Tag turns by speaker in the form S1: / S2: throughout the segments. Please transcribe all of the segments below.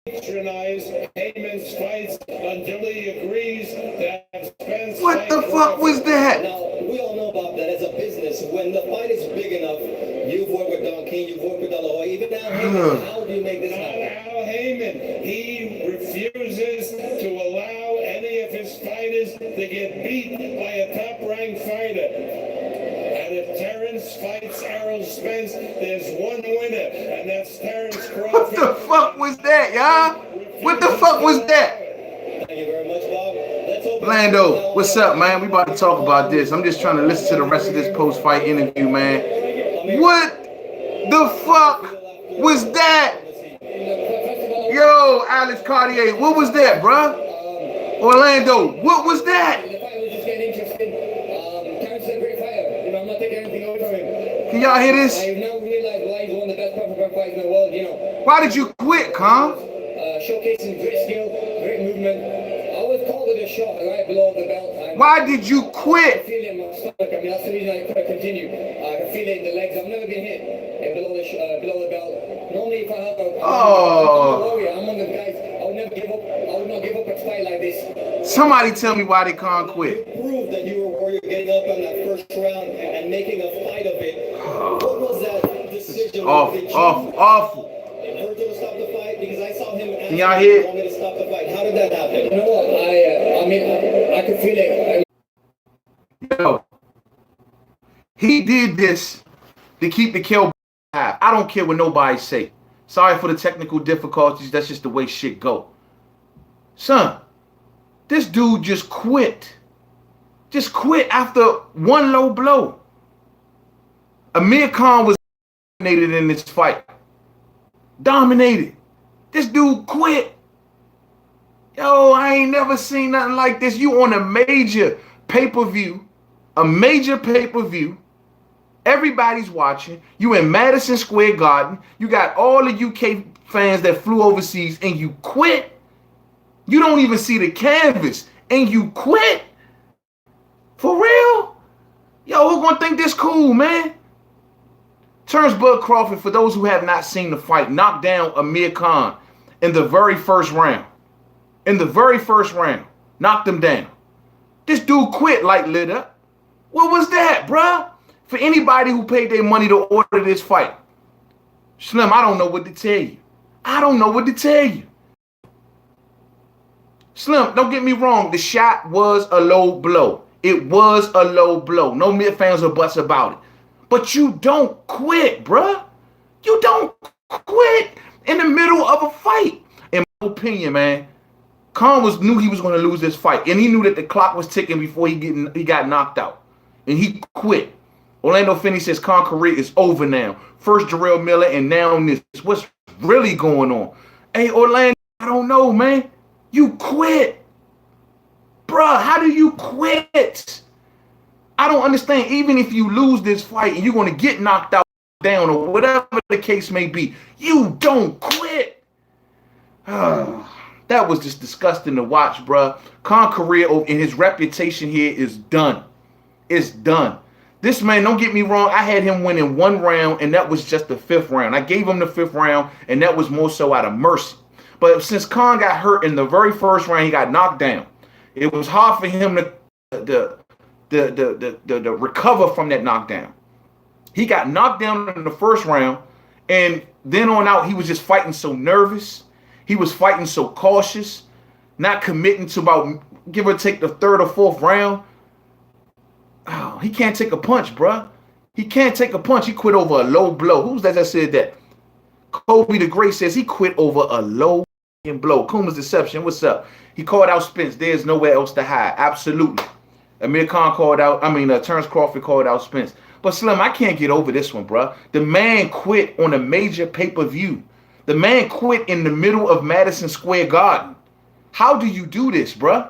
S1: patronize Heyman's fights until he agrees that Spence.
S2: What the fuck was that?
S3: Now, we all know about that as a business. When the fight is big enough, you've worked with Don King, you've worked with Aloha, even Al Heyman. How do you make this happen?
S1: Al Heyman, he refuses to allow any of his fighters to get beat by a top-ranked fighter. And if Terrence fights Errol Spence, there's one winner, and that's Terrence Crawford.
S2: What the fuck was that, y'all? What the fuck was that?
S3: Thank you very much, Bob. Let's open
S2: Lando, what's up, man? We about to talk about this. I'm just trying to listen to the rest of this post-fight interview, man. What the fuck was that? Yo, Alex Cartier, what was that, bruh? Orlando, what was that?
S3: The fight was just getting interesting. Terrence is a great fighter. You know, I'm not taking anything away from him.
S2: Can y'all hear this?
S3: I've now realized why he's one of the best professional fighters in the world, you know.
S2: Why did you quit, Con?
S3: Showcasing great skill, great movement. I always called it a shot right below the belt.
S2: Why did you
S3: I
S2: quit?
S3: feel it in my stomach. I mean, that's the reason I couldn't continue. I can feel it in the legs. I've never been hit below the belt. Normally, if I have I'm a warrior. I'm one of the guys. I would never give up. I would not give up a fight like this.
S2: Somebody tell me why they can't quit.
S3: You proved that you were a warrior, getting up on that first round and making a fight of it. What was that decision?
S2: Awful.
S3: It hurt to stop the fight because I saw him.
S2: Can y'all hear?
S3: Want me to stop the fight? How did that happen? You know what? I mean, I could feel it.
S2: Yo, he did this to keep the kill alive. I don't care what nobody say. Sorry for the technical difficulties. That's just the way shit go. Son, this dude just quit. Just quit after one low blow. Amir Khan was dominated in this fight. Dominated. This dude quit. Yo, I ain't never seen nothing like this. You on a major pay-per-view. A major pay-per-view. Everybody's watching. You in Madison Square Garden. You got all the UK fans that flew overseas and you quit. You don't even see the canvas and you quit. For real? Yo, who gonna think this cool, man? Bud Crawford, for those who have not seen the fight, knocked down Amir Khan in the very first round. In the very first round. Knocked him down. This dude quit like lit up. What was that, bruh? For anybody who paid their money to order this fight. Slim, I don't know what to tell you. I don't know what to tell you. Slim, don't get me wrong. The shot was a low blow. It was a low blow. No mid-fans or buts about it. But you don't quit, bruh. You don't quit in the middle of a fight. In my opinion, man, Khan knew he was going to lose this fight. And he knew that the clock was ticking before he got knocked out. And he quit. Orlando Finney says Khan's career is over now. First Jarrell Miller and now this. What's really going on? Hey, Orlando, I don't know, man. You quit. Bruh, how do you quit? I don't understand. Even if you lose this fight and you're going to get knocked out, down, or whatever the case may be, you don't quit. That was just disgusting to watch, bruh. Khan's career and his reputation here is done. It's done. This man, don't get me wrong, I had him winning one round, and that was just the fifth round. I gave him the fifth round, and that was more so out of mercy. But since Khan got hurt in the very first round, he got knocked down. It was hard for him to recover from that knockdown. He got knocked down in the first round, and then on out, he was just fighting so nervous. He was fighting so cautious, not committing to about, give or take, the third or fourth round. Oh, he can't take a punch, bruh. He can't take a punch. He quit over a low blow. Who's that said that? Kobe the Great says he quit over a low blow. Kuma's Deception, what's up? He called out Spence. There's nowhere else to hide. Absolutely. Amir Khan Terrence Crawford called out Spence. But Slim, I can't get over this one, bruh. The man quit on a major pay-per-view. The man quit in the middle of Madison Square Garden. How do you do this, bruh?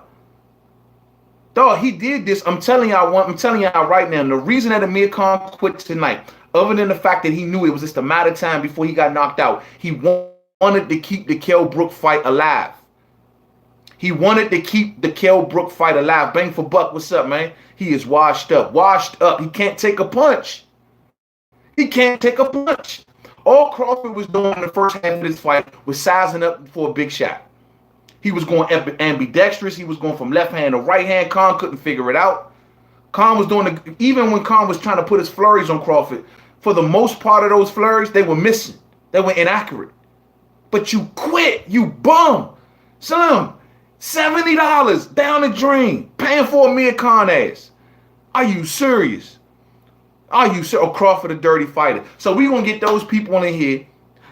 S2: Dog, he did this. I'm telling y'all right now. And the reason that Amir Khan quit tonight, other than the fact that he knew it was just a matter of time before he got knocked out, he wanted to keep the Kell Brook fight alive. He wanted to keep the Kell Brook fight alive. Bang for buck. What's up, man? He is washed up. Washed up. He can't take a punch. He can't take a punch. All Crawford was doing in the first half of this fight was sizing up for a big shot. He was going ambidextrous. He was going from left hand to right hand. Khan couldn't figure it out. Khan was doing even when Khan was trying to put his flurries on Crawford, for the most part of those flurries, they were missing. They were inaccurate. But you quit, you bum. Son, $70 down the drain, paying for Amir Khan ass. Are you serious? Are you serious? Oh, Crawford a dirty fighter. So we gonna get those people in here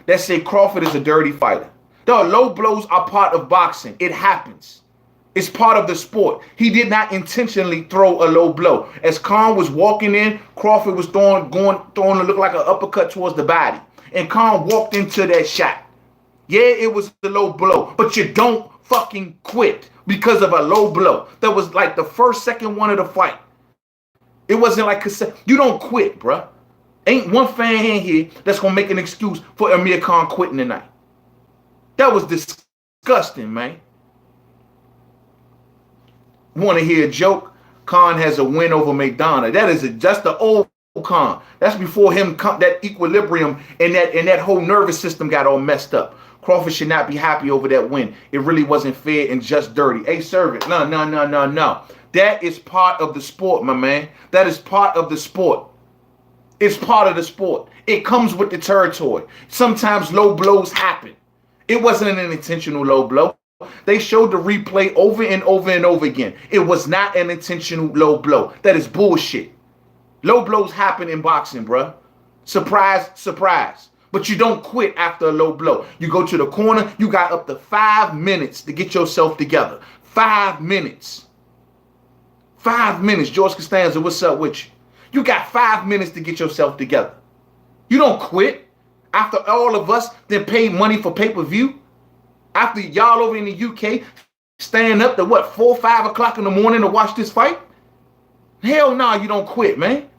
S2: that say Crawford is a dirty fighter. The low blows are part of boxing. It happens. It's part of the sport. He did not intentionally throw a low blow. As Khan was walking in, Crawford was throwing to look like an uppercut towards the body. And Khan walked into that shot. Yeah, it was the low blow, but you don't fucking quit because of a low blow. That was like the first, second one of the fight. It wasn't like you don't quit, bruh. Ain't one fan in here that's gonna make an excuse for Amir Khan quitting tonight. That was disgusting, man. Want to hear a joke? Khan has a win over McDonough. That's the old Khan. That's before him. That equilibrium and that whole nervous system got all messed up. Crawford should not be happy over that win. It really wasn't fair and just dirty. Hey, serve it. No. That is part of the sport, my man. That is part of the sport. It's part of the sport. It comes with the territory. Sometimes low blows happen. It wasn't an intentional low blow. They showed the replay over and over and over again. It was not an intentional low blow. That is bullshit. Low blows happen in boxing, bruh. Surprise, surprise. But you don't quit after a low blow. You go to the corner. You got up to 5 minutes to get yourself together. 5 minutes. 5 minutes. George Costanza, what's up with you? You got 5 minutes to get yourself together. You don't quit after all of us then paid money for pay-per-view. After y'all over in the UK stand up to what, 4 or 5 o'clock in the morning to watch this fight? Hell no, you don't quit, man.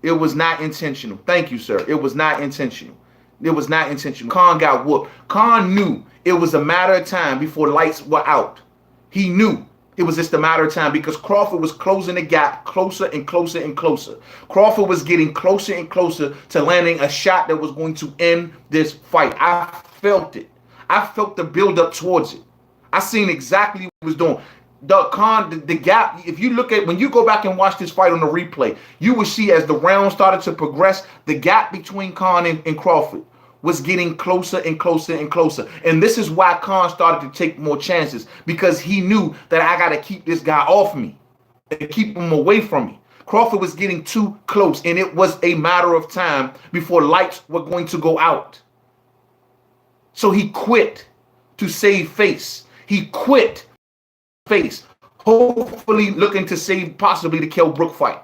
S2: It was not intentional. Thank you, sir. It was not intentional. It was not intentional. Khan got whooped. Khan knew it was a matter of time before lights were out. He knew it was just a matter of time because Crawford was closing the gap closer and closer and closer. Crawford was getting closer and closer to landing a shot that was going to end this fight. I felt it. I felt the build up towards it. I seen exactly what he was doing. The gap, if you look at, when you go back and watch this fight on the replay, you will see as the round started to progress, the gap between Khan and Crawford was getting closer and closer and closer. And this is why Khan started to take more chances, because he knew that I got to keep this guy off me and keep him away from me. Crawford was getting too close, and it was a matter of time before lights were going to go out. So he quit to save face. He quit face, hopefully looking to save possibly the Kell Brook fight.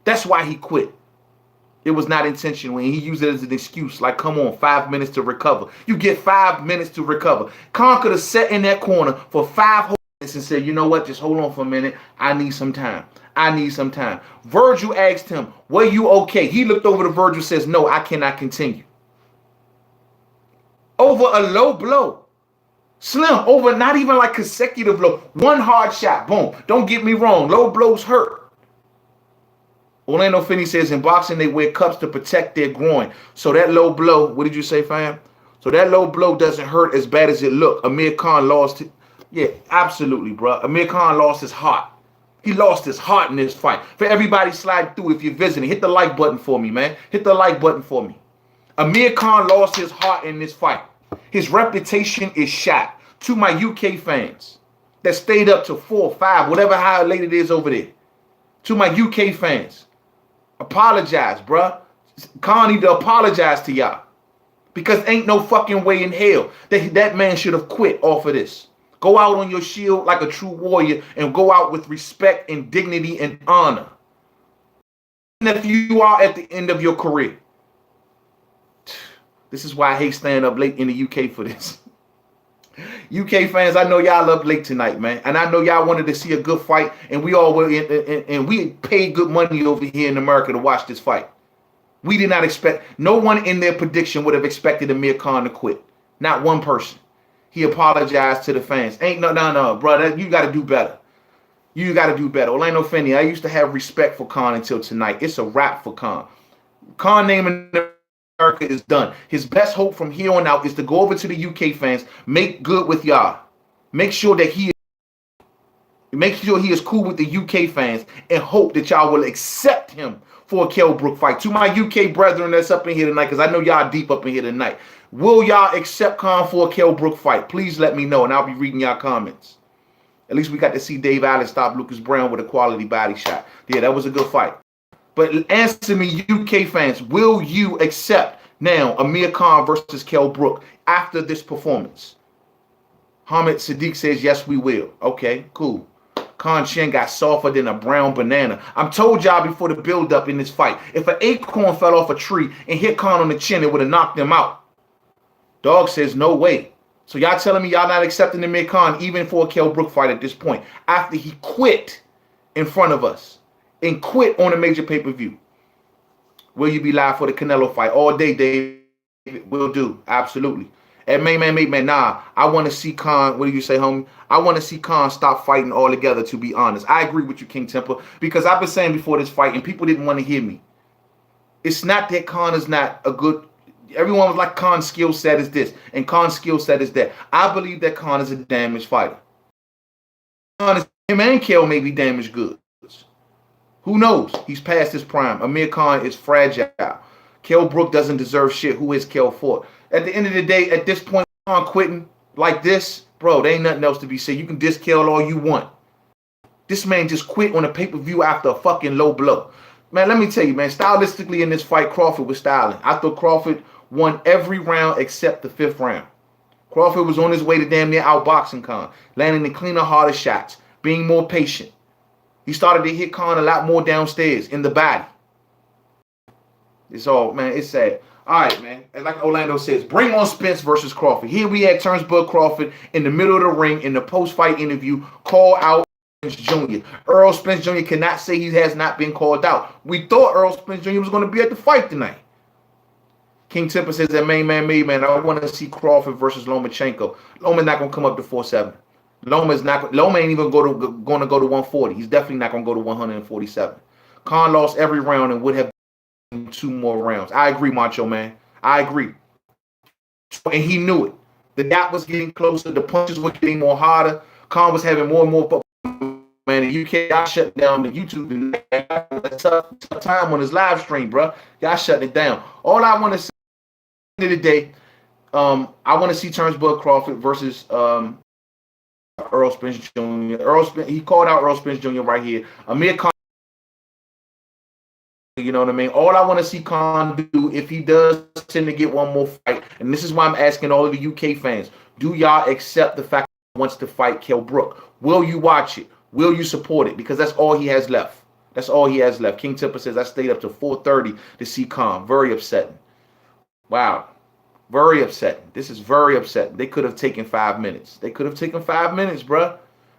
S2: That's why he quit. It was not intentional, and he used it as an excuse. Like, come on, 5 minutes to recover. You get 5 minutes to recover. Khan could have sat in that corner for 5 whole minutes and said, you know what, just hold on for a minute. I need some time. I need some time. Virgil asked him, were you okay? He looked over to Virgil and says, no, I cannot continue. Over a low blow. Slim, over not even like consecutive blow. One hard shot, boom. Don't get me wrong, low blows hurt. Orlando Finney says in boxing they wear cups to protect their groin. So that low blow, what did you say, fam? So that low blow doesn't hurt as bad as it looked. Amir Khan lost it. Yeah, absolutely, bro. Amir Khan lost his heart. He lost his heart in this fight. For everybody sliding through, if you're visiting, hit the like button for me, man. Hit the like button for me. Amir Khan lost his heart in this fight. His reputation is shot. To my UK fans that stayed up to 4 or 5, whatever how late it is over there. To my UK fans, apologize, bruh. Khan need to apologize to y'all. Because ain't no fucking way in hell that man should have quit off of this. Go out on your shield like a true warrior and go out with respect and dignity and honor. And if you are at the end of your career. This is why I hate staying up late in the UK for this. UK fans, I know y'all up late tonight, man. And I know y'all wanted to see a good fight. And we all were, and we paid good money over here in America to watch this fight. We did not expect, no one in their prediction would have expected Amir Khan to quit. Not one person. He apologized to the fans. Ain't no, brother. You got to do better. You got to do better. Orlando Finney, I used to have respect for Khan until tonight. It's a wrap for Khan. Khan name in America is done. His best hope from here on out is to go over to the UK fans, make good with y'all. Make sure he is cool with the UK fans, and hope that y'all will accept him for a Kell Brook fight. To my UK brethren that's up in here tonight, because I know y'all deep up in here tonight, will y'all accept Khan for a Kell Brook fight? Please let me know, and I'll be reading y'all comments. At least we got to see Dave Allen stop Lucas Brown with a quality body shot. Yeah, that was a good fight. But answer me, UK fans, will you accept now Amir Khan versus Kell Brook after this performance? Hamid Sadiq says, yes, we will. Okay, cool. Khan chin got softer than a brown banana. I'm told y'all before the build-up in this fight, if an acorn fell off a tree and hit Khan on the chin, it would have knocked him out. Dog says, no way. So y'all telling me y'all not accepting Amir Khan even for a Kell Brook fight at this point, after he quit in front of us and quit on a major pay-per-view? Will you be live for the Canelo fight? All day, David. Will do. Absolutely. And man, nah. I want to see Khan. What do you say, homie? I want to see Khan stop fighting altogether, to be honest. I agree with you, King Temple, because I've been saying before this fight, and people didn't want to hear me. It's not that Khan is not a good... Everyone was like, Khan's skill set is this, and Khan's skill set is that. I believe that Khan is a damaged fighter. Him and Kell may be damaged goods. Who knows? He's past his prime. Amir Khan is fragile. Kell Brook doesn't deserve shit. Who is Kell for? At the end of the day, at this point, Khan quitting like this, bro, there ain't nothing else to be said. You can diss Kell all you want. This man just quit on a pay-per-view after a fucking low blow. Man, let me tell you, man, stylistically in this fight, Crawford was styling. I thought Crawford won every round except the 5th round. Crawford was on his way to damn near outboxing Khan, landing the cleaner, harder shots, being more patient. He started to hit Khan a lot more downstairs in the body. It's all, man, it's sad. All right, man. And like Orlando says, bring on Spence versus Crawford. Here we had Turnsburg Crawford in the middle of the ring in the post-fight interview, call out Spence Jr. Earl Spence Jr. cannot say he has not been called out. We thought Earl Spence Jr. was going to be at the fight tonight. King Temper says that man, I want to see Crawford versus Lomachenko. Loma's not going to come up to 4'7". Loma ain't even going to go to 140. He's definitely not going to go to 147. Khan lost every round and would have 2 more rounds. I agree, Macho Man. I agree. And he knew it. The gap was getting closer. The punches were getting more harder. Khan was having more and more. Man, the UK, y'all shut down the YouTube. That's tough time on his live stream, bro. Y'all shut it down. All I want to say at the end of the day, I want to see Turnsburg Crawford versus Earl Spence Jr. He called out Earl Spence Jr. right here. Amir Khan. You know what I mean? All I want to see Khan do, if he does tend to get one more fight, and this is why I'm asking all of the UK fans, do y'all accept the fact that he wants to fight Kell Brook? Will you watch it? Will you support it? Because that's all he has left. That's all he has left. King Tipper says, I stayed up to 4:30 to see Khan. Very upsetting. Wow. Very upsetting. This is very upsetting. They could have taken 5 minutes. They could have taken 5 minutes, bruh.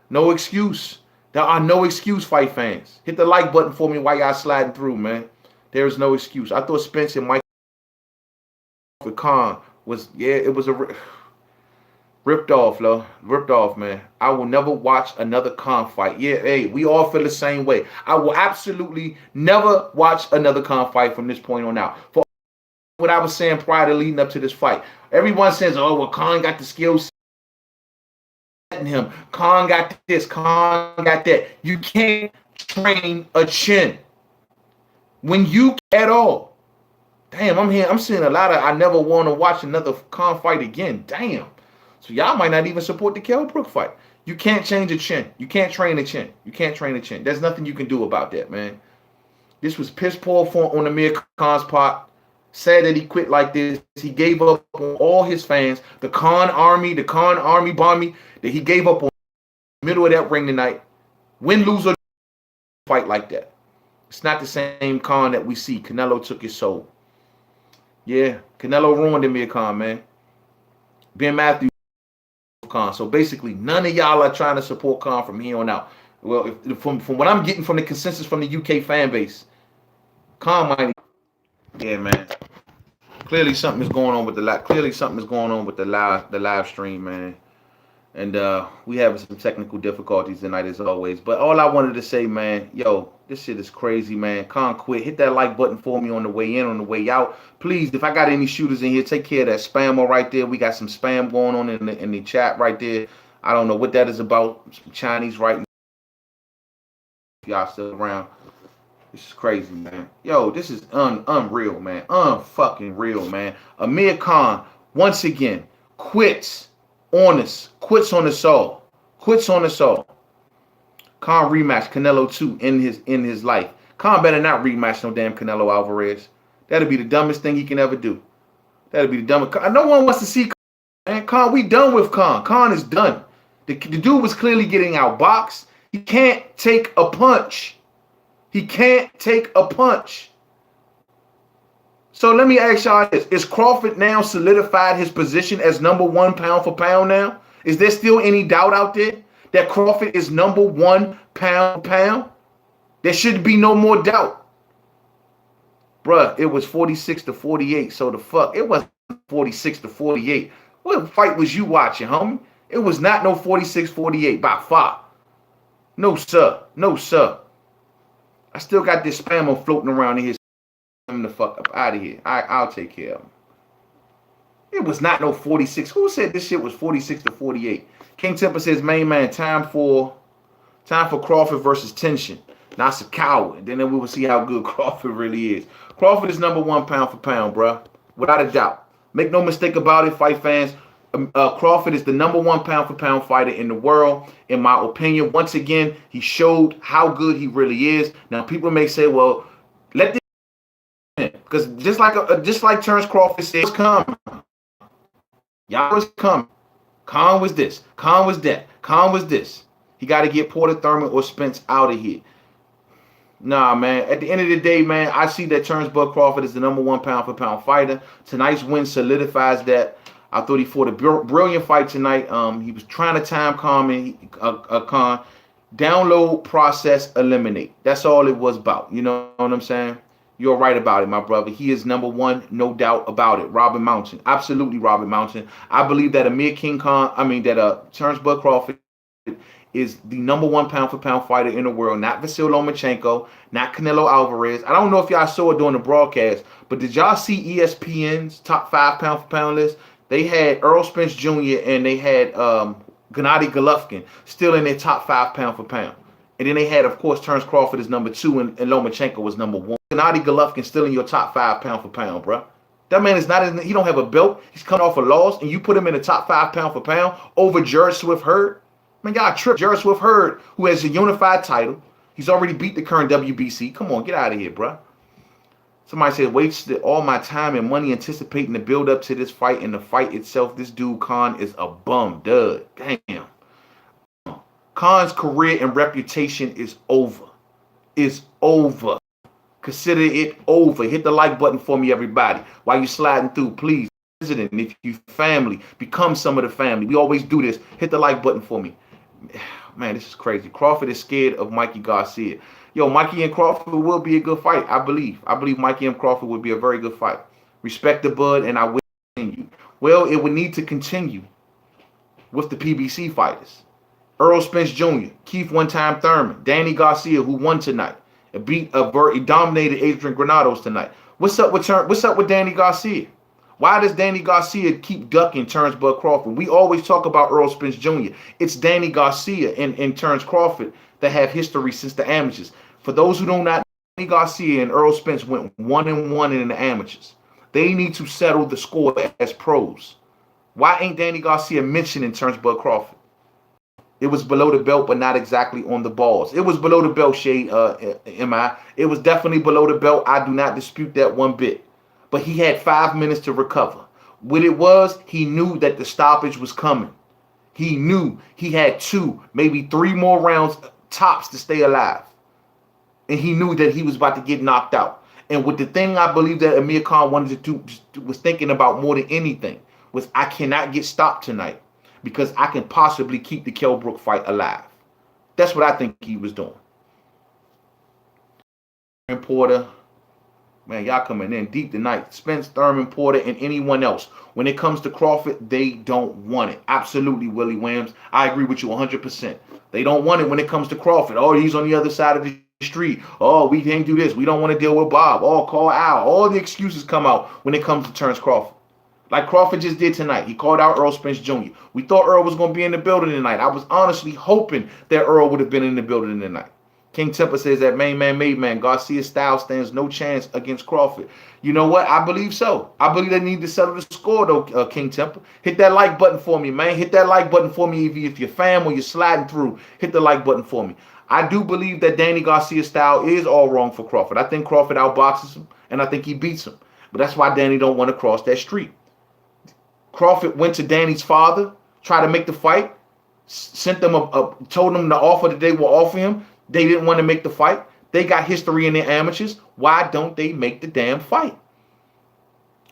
S2: No excuse. There are no excuse, fight fans. Hit the like button for me while y'all sliding through, man. There is no excuse. I thought Spence and Mike Khan was, yeah, it was a ripped off, Lo. Ripped off, man. I will never watch another Khan fight. Yeah, hey, we all feel the same way. I will absolutely never watch another Khan fight from this point on out. For what I was saying prior to leading up to this fight. Everyone says, oh, well, Khan got the skills. Him. Khan got this, Khan got that. You can't train a chin. When you at all. Damn, I'm seeing a lot of I never want to watch another Khan fight again. Damn. So y'all might not even support the Kell Brook fight. You can't change a chin. You can't train a chin. You can't train a chin. There's nothing you can do about that, man. This was piss poor form on Amir Khan's part. Sad that he quit like this. He gave up on all his fans. The Khan army bomb that he gave up on the middle of that ring tonight. Win, lose, or fight like that. It's not the same Khan that we see. Canelo took his soul. Yeah, Canelo ruined Amir Khan, man. Ben Matthews Khan. So basically, none of y'all are trying to support Khan from here on out. Well, from what I'm getting from the consensus from the UK fan base, Khan might. Yeah, man. Clearly something is going on with the live stream, man. And we having some technical difficulties tonight as always. But all I wanted to say, man, yo, This shit is crazy, man. Khan quit. Hit that like button for me on the way in, on the way out. Please, if I got any shooters in here, take care of that spammer right there. We got some spam going on in the chat right there. I don't know what that is about. Some Chinese writing. Y'all still around. This is crazy, man. Yo, this is unreal, man. Unfucking real, man. Amir Khan, once again, quits on us. Quits on us all. Quits on us all. Khan rematch Canelo 2 in his life. Khan better not rematch no damn Canelo Alvarez. That'd be the dumbest thing he can ever do. That'd be the dumbest. No one wants to see Khan, man. Khan, we done with Khan. Khan is done. The dude was clearly getting outboxed. He can't take a punch. He can't take a punch. So let me ask y'all this. Is Crawford now solidified his position as #1 pound for pound now? Is there still any doubt out there that Crawford is #1 pound for pound? There should be no more doubt. Bruh, it was 46-48. So the fuck, it wasn't 46-48. What fight was you watching, homie? It was not no 46-48 by far. No, sir. No, sir. I still got this spammer floating around in here. I'm the fuck up out of here. I'll take care of him. It was not no 46. Who said this shit was 46-48? King Temper says, main man, time for Crawford versus Tension. Not a coward. Then we will see how good Crawford really is. Crawford is #1 pound for pound, bruh. Without a doubt. Make no mistake about it, fight fans. Crawford is the #1 pound for pound fighter in the world, in my opinion. Once again, he showed how good he really is. Now, people may say, well, let this in. Because just like Terrence Crawford said, it's coming. Y'all was coming. Khan was this. Khan was that. Khan was this. He got to get Porter, Thurman, or Spence out of here. Nah, man. At the end of the day, man, I see that Terrence Bud Crawford is the #1 pound for pound fighter. Tonight's win solidifies that. I thought he fought a brilliant fight tonight. He was trying to time Khan. Download, process, eliminate. That's all it was about. You know what I'm saying? You're right about it, my brother. He is #1, no doubt about it. Robin Mountain. Absolutely Robin Mountain. I believe that Terrence Bud Crawford is the #1 pound for pound fighter in the world. Not Vasyl Lomachenko, not Canelo Alvarez. I don't know if y'all saw it during the broadcast, but did y'all see ESPN's top 5 pound for pound list? They had Earl Spence Jr. and they had Gennady Golovkin still in their top 5 pound for pound. And then they had, of course, Terrence Crawford is #2 and Lomachenko was #1. Gennady Golovkin still in your top 5 pound for pound, bro. That man is not in. He don't have a belt. He's coming off a loss, and you put him in the top 5 pound for pound over Jared Swift Hurd. Man, y'all tripped. Jared Swift Hurd, who has a unified title, he's already beat the current WBC. Come on, get out of here, bro. Somebody said, wasted all my time and money anticipating the build up to this fight and the fight itself. This dude, Khan, is a bum dud. Damn. Khan's career and reputation is over. It's over. Consider it over. Hit the like button for me, everybody. While you sliding through, please. Visiting. If you family, become some of the family. We always do this. Hit the like button for me. Man, this is crazy. Crawford is scared of Mikey Garcia. Yo, Mikey and Crawford will be a good fight, I believe. I believe Mikey and Crawford would be a very good fight. Respect the bud, and I will continue. Well, it would need to continue with the PBC fighters. Earl Spence Jr., Keith One-Time Thurman, Danny Garcia, who won tonight. He dominated Adrian Granados tonight. What's up with Danny Garcia? Why does Danny Garcia keep ducking Terrence Bud Crawford? We always talk about Earl Spence Jr. It's Danny Garcia and Terrence Crawford that have history since the amateurs. For those who do not know, Danny Garcia and Earl Spence went 1-1 in the amateurs. They need to settle the score as pros. Why ain't Danny Garcia mentioning Terrence Bud Crawford? It was below the belt, but not exactly on the balls. It was below the belt, Shade, M.I. It was definitely below the belt. I do not dispute that one bit. But he had 5 minutes to recover. What it was, he knew that the stoppage was coming. He knew he had 2, maybe 3 more rounds tops to stay alive. And he knew that he was about to get knocked out. And with the thing I believe that Amir Khan wanted to do, was thinking about more than anything, was I cannot get stopped tonight because I can possibly keep the Kell Brook fight alive. That's what I think he was doing. And Porter, man, y'all coming in deep tonight. Spence, Thurman, Porter, and anyone else. When it comes to Crawford, they don't want it. Absolutely, Willie Williams. I agree with you 100%. They don't want it when it comes to Crawford. Oh, he's on the other side of the street. Oh, we can't do this. We don't want to deal with Bob. Oh, call Al. All the excuses come out when it comes to Terrence Crawford. Like Crawford just did tonight. He called out Earl Spence Jr. We thought Earl was going to be in the building tonight. I was honestly hoping that Earl would have been in the building tonight. King Temper says that main man, made man. Garcia's style stands no chance against Crawford. You know what? I believe so. I believe they need to settle the score, though, King Temper. Hit that like button for me, man. Hit that like button for me if you're fam or you're sliding through. Hit the like button for me. I do believe that Danny Garcia's style is all wrong for Crawford. I think Crawford outboxes him, and I think he beats him. But that's why Danny don't want to cross that street. Crawford went to Danny's father, tried to make the fight, sent them told them the offer that they will offer him. They didn't want to make the fight. They got history in their amateurs. Why don't they make the damn fight?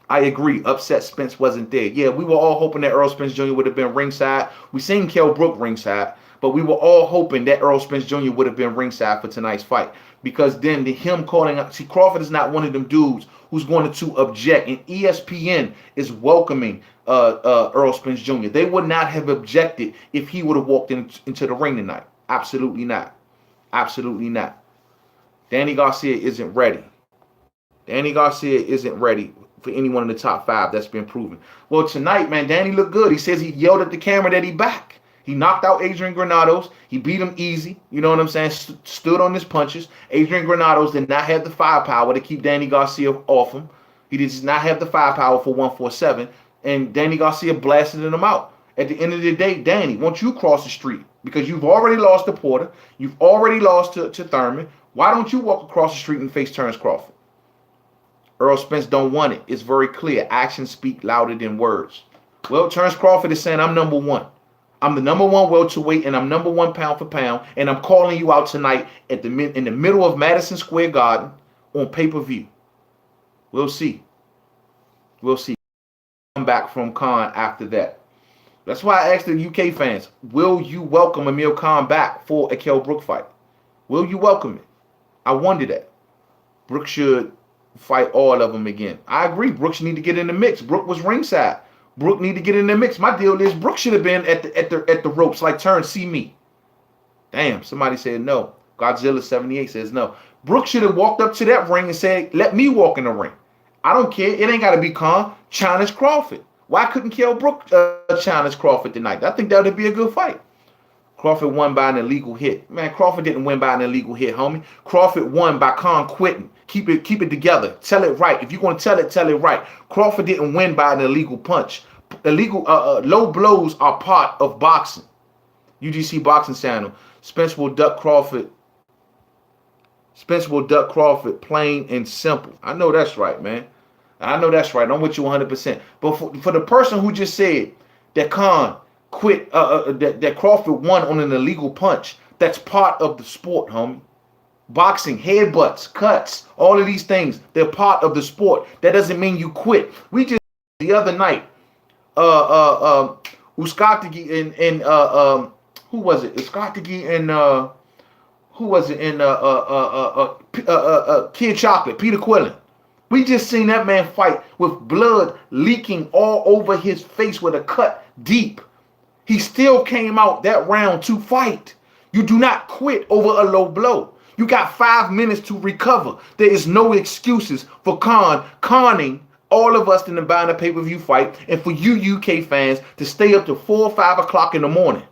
S2: I agree. Upset Spence wasn't there. Yeah, we were all hoping that Earl Spence Jr. would have been ringside. We seen Kell Brook ringside, but we were all hoping that Earl Spence Jr. would have been ringside for tonight's fight. Because then him calling out, see, Crawford is not one of them dudes who's going to object. And ESPN is welcoming Earl Spence Jr. They would not have objected if he would have walked into the ring tonight. Absolutely not. Absolutely not. Danny Garcia isn't ready. Danny Garcia isn't ready for anyone in the top 5. That's been proven. Well, tonight, man, Danny looked good. He says he yelled at the camera that he back. He knocked out Adrian Granados. He beat him easy. You know what I'm saying? Stood on his punches. Adrian Granados did not have the firepower to keep Danny Garcia off him. He did not have the firepower for 147. And Danny Garcia blasted him out. At the end of the day, Danny, once you cross the street, because you've already lost to Porter, you've already lost to Thurman, why don't you walk across the street and face Terrence Crawford? Earl Spence don't want it. It's very clear. Actions speak louder than words. Well, Terrence Crawford is saying, I'm number one. I'm the number one welterweight, and I'm number one pound for pound, and I'm calling you out tonight in the middle of Madison Square Garden on pay-per-view. We'll see. We'll see. Come back from Khan after that. That's why I asked the UK fans, will you welcome Amir Khan back for a Kell Brook fight? Will you welcome it? I wonder that. Brook should fight all of them again. I agree. Brook should need to get in the mix. Brook was ringside. Brook need to get in the mix. My deal is Brook should have been at the ropes like turn see me. Damn, somebody said no. Godzilla 78 says no. Brook should have walked up to that ring and said, let me walk in the ring. I don't care. It ain't got to be Khan. Challenge Crawford. Why couldn't Kell Brook challenge Crawford tonight? I think that would be a good fight. Crawford won by an illegal hit. Man, Crawford didn't win by an illegal hit, homie. Crawford won by Khan quitting. Keep it together. Tell it right. If you're going to tell it right. Crawford didn't win by an illegal punch. Illegal low blows are part of boxing. UGC Boxing Channel. Spence will duck Crawford. Spence will duck Crawford, plain and simple. I know that's right, man. I know that's right. I'm with you 100%. But for the person who just said that Khan quit, that Crawford won on an illegal punch, that's part of the sport, homie. Boxing, headbutts, cuts, all of these things, they're part of the sport. That doesn't mean you quit. We just the other night, Uskatigi and who was it? Uskatigi and who was it? And Kid Chocolate, Peter Quillen. We just seen that man fight with blood leaking all over his face with a cut deep. He still came out that round to fight. You do not quit over a low blow. You got 5 minutes to recover. There is no excuses for conning all of us in the buying a pay-per-view fight, and for you UK fans to stay up to 4 or 5 o'clock in the morning.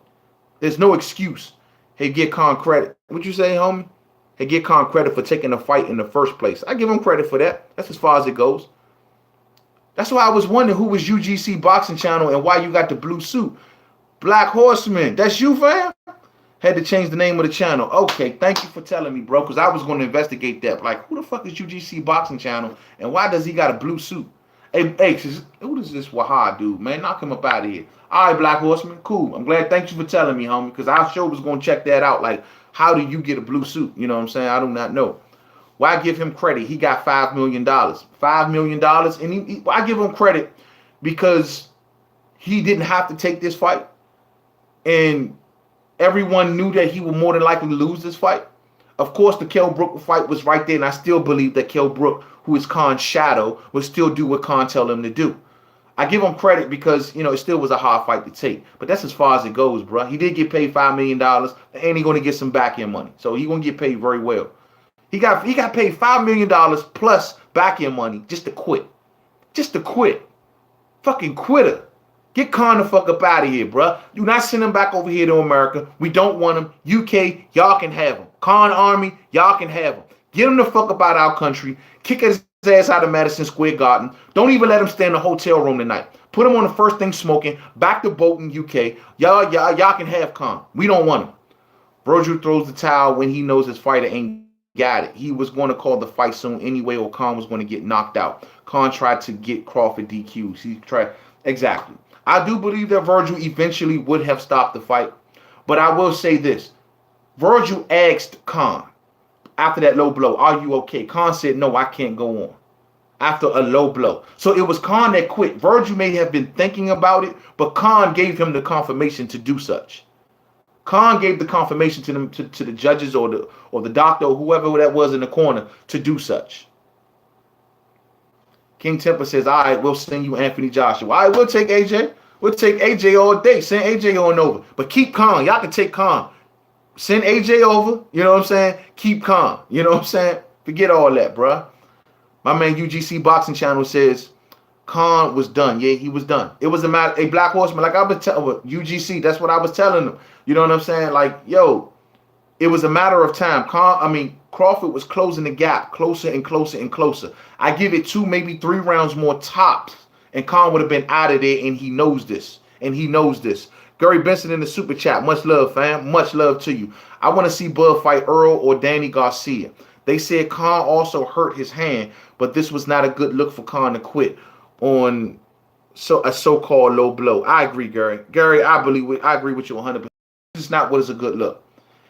S2: There's no excuse. Hey, get Khan credit. What you say, homie? Hey, get Khan credit for taking the fight in the first place. I give him credit for that. That's as far as it goes. That's why I was wondering who was UGC Boxing Channel and why you got the blue suit. Black Horseman. That's you, fam? Had to change the name of the channel. Okay, thank you for telling me, bro, because I was going to investigate that. Like, who the fuck is UGC Boxing Channel, and why does he got a blue suit? Hey, who is this Wahad dude, man? Knock him up out of here. All right, Black Horseman, cool. I'm glad. Thank you for telling me, homie, because I sure was going to check that out. Like, how do you get a blue suit? You know what I'm saying? I do not know. Why give him credit? He got $5 million. $5 million, and I give him credit because he didn't have to take this fight, and everyone knew that he would more than likely lose this fight. Of course, the Kell Brook fight was right there, and I still believe that Kell Brook, who is Khan's shadow, would still do what Khan tell him to do. I give him credit because, you know, it still was a hard fight to take. But that's as far as it goes, bro. He did get paid $5 million, and he's going to get some back-end money. So he's going to get paid very well. He got paid $5 million plus back-end money just to quit. Just to quit. Fucking quitter. Get Khan the fuck up out of here, bruh. Do not send him back over here to America. We don't want him. UK, y'all can have him. Khan Army, y'all can have him. Get him the fuck up out of our country. Kick his ass out of Madison Square Garden. Don't even let him stay in the hotel room tonight. Put him on the first thing smoking. Back to Bolton, UK. Y'all can have Khan. We don't want him. Virgil throws the towel when he knows his fighter ain't got it. He was going to call the fight soon anyway, or Khan was going to get knocked out. Khan tried to get Crawford DQs. He tried. Exactly. I do believe that Virgil eventually would have stopped the fight. But I will say this. Virgil asked Khan after that low blow, are you okay? Khan said, no, I can't go on. After a low blow. So it was Khan that quit. Virgil may have been thinking about it, but Khan gave him the confirmation to do such. Khan gave the confirmation to them, to the judges or the doctor or whoever that was in the corner to do such. King Temper says, all right, we'll send you Anthony Joshua. All right, we'll take AJ. We'll take AJ all day. Send AJ on over. But keep Khan. Y'all can take Khan. Send AJ over. You know what I'm saying? Keep Khan. You know what I'm saying? Forget all that, bruh. My man UGC Boxing Channel says Khan was done. Yeah, he was done. It was a matter, a black horseman. Like I was telling UGC, that's what I was telling them. You know what I'm saying? Like, yo, it was a matter of time. Crawford was closing the gap closer and closer and closer. I give it 2, maybe 3 rounds more tops, and Khan would have been out of there, and he knows this. And he knows this. Gary Benson in the super chat. Much love, fam. Much love to you. I want to see Bud fight Earl or Danny Garcia. They said Khan also hurt his hand, but this was not a good look for Khan to quit on a so-called low blow. I agree, Gary. Gary, I agree with you 100%. This is not what is a good look.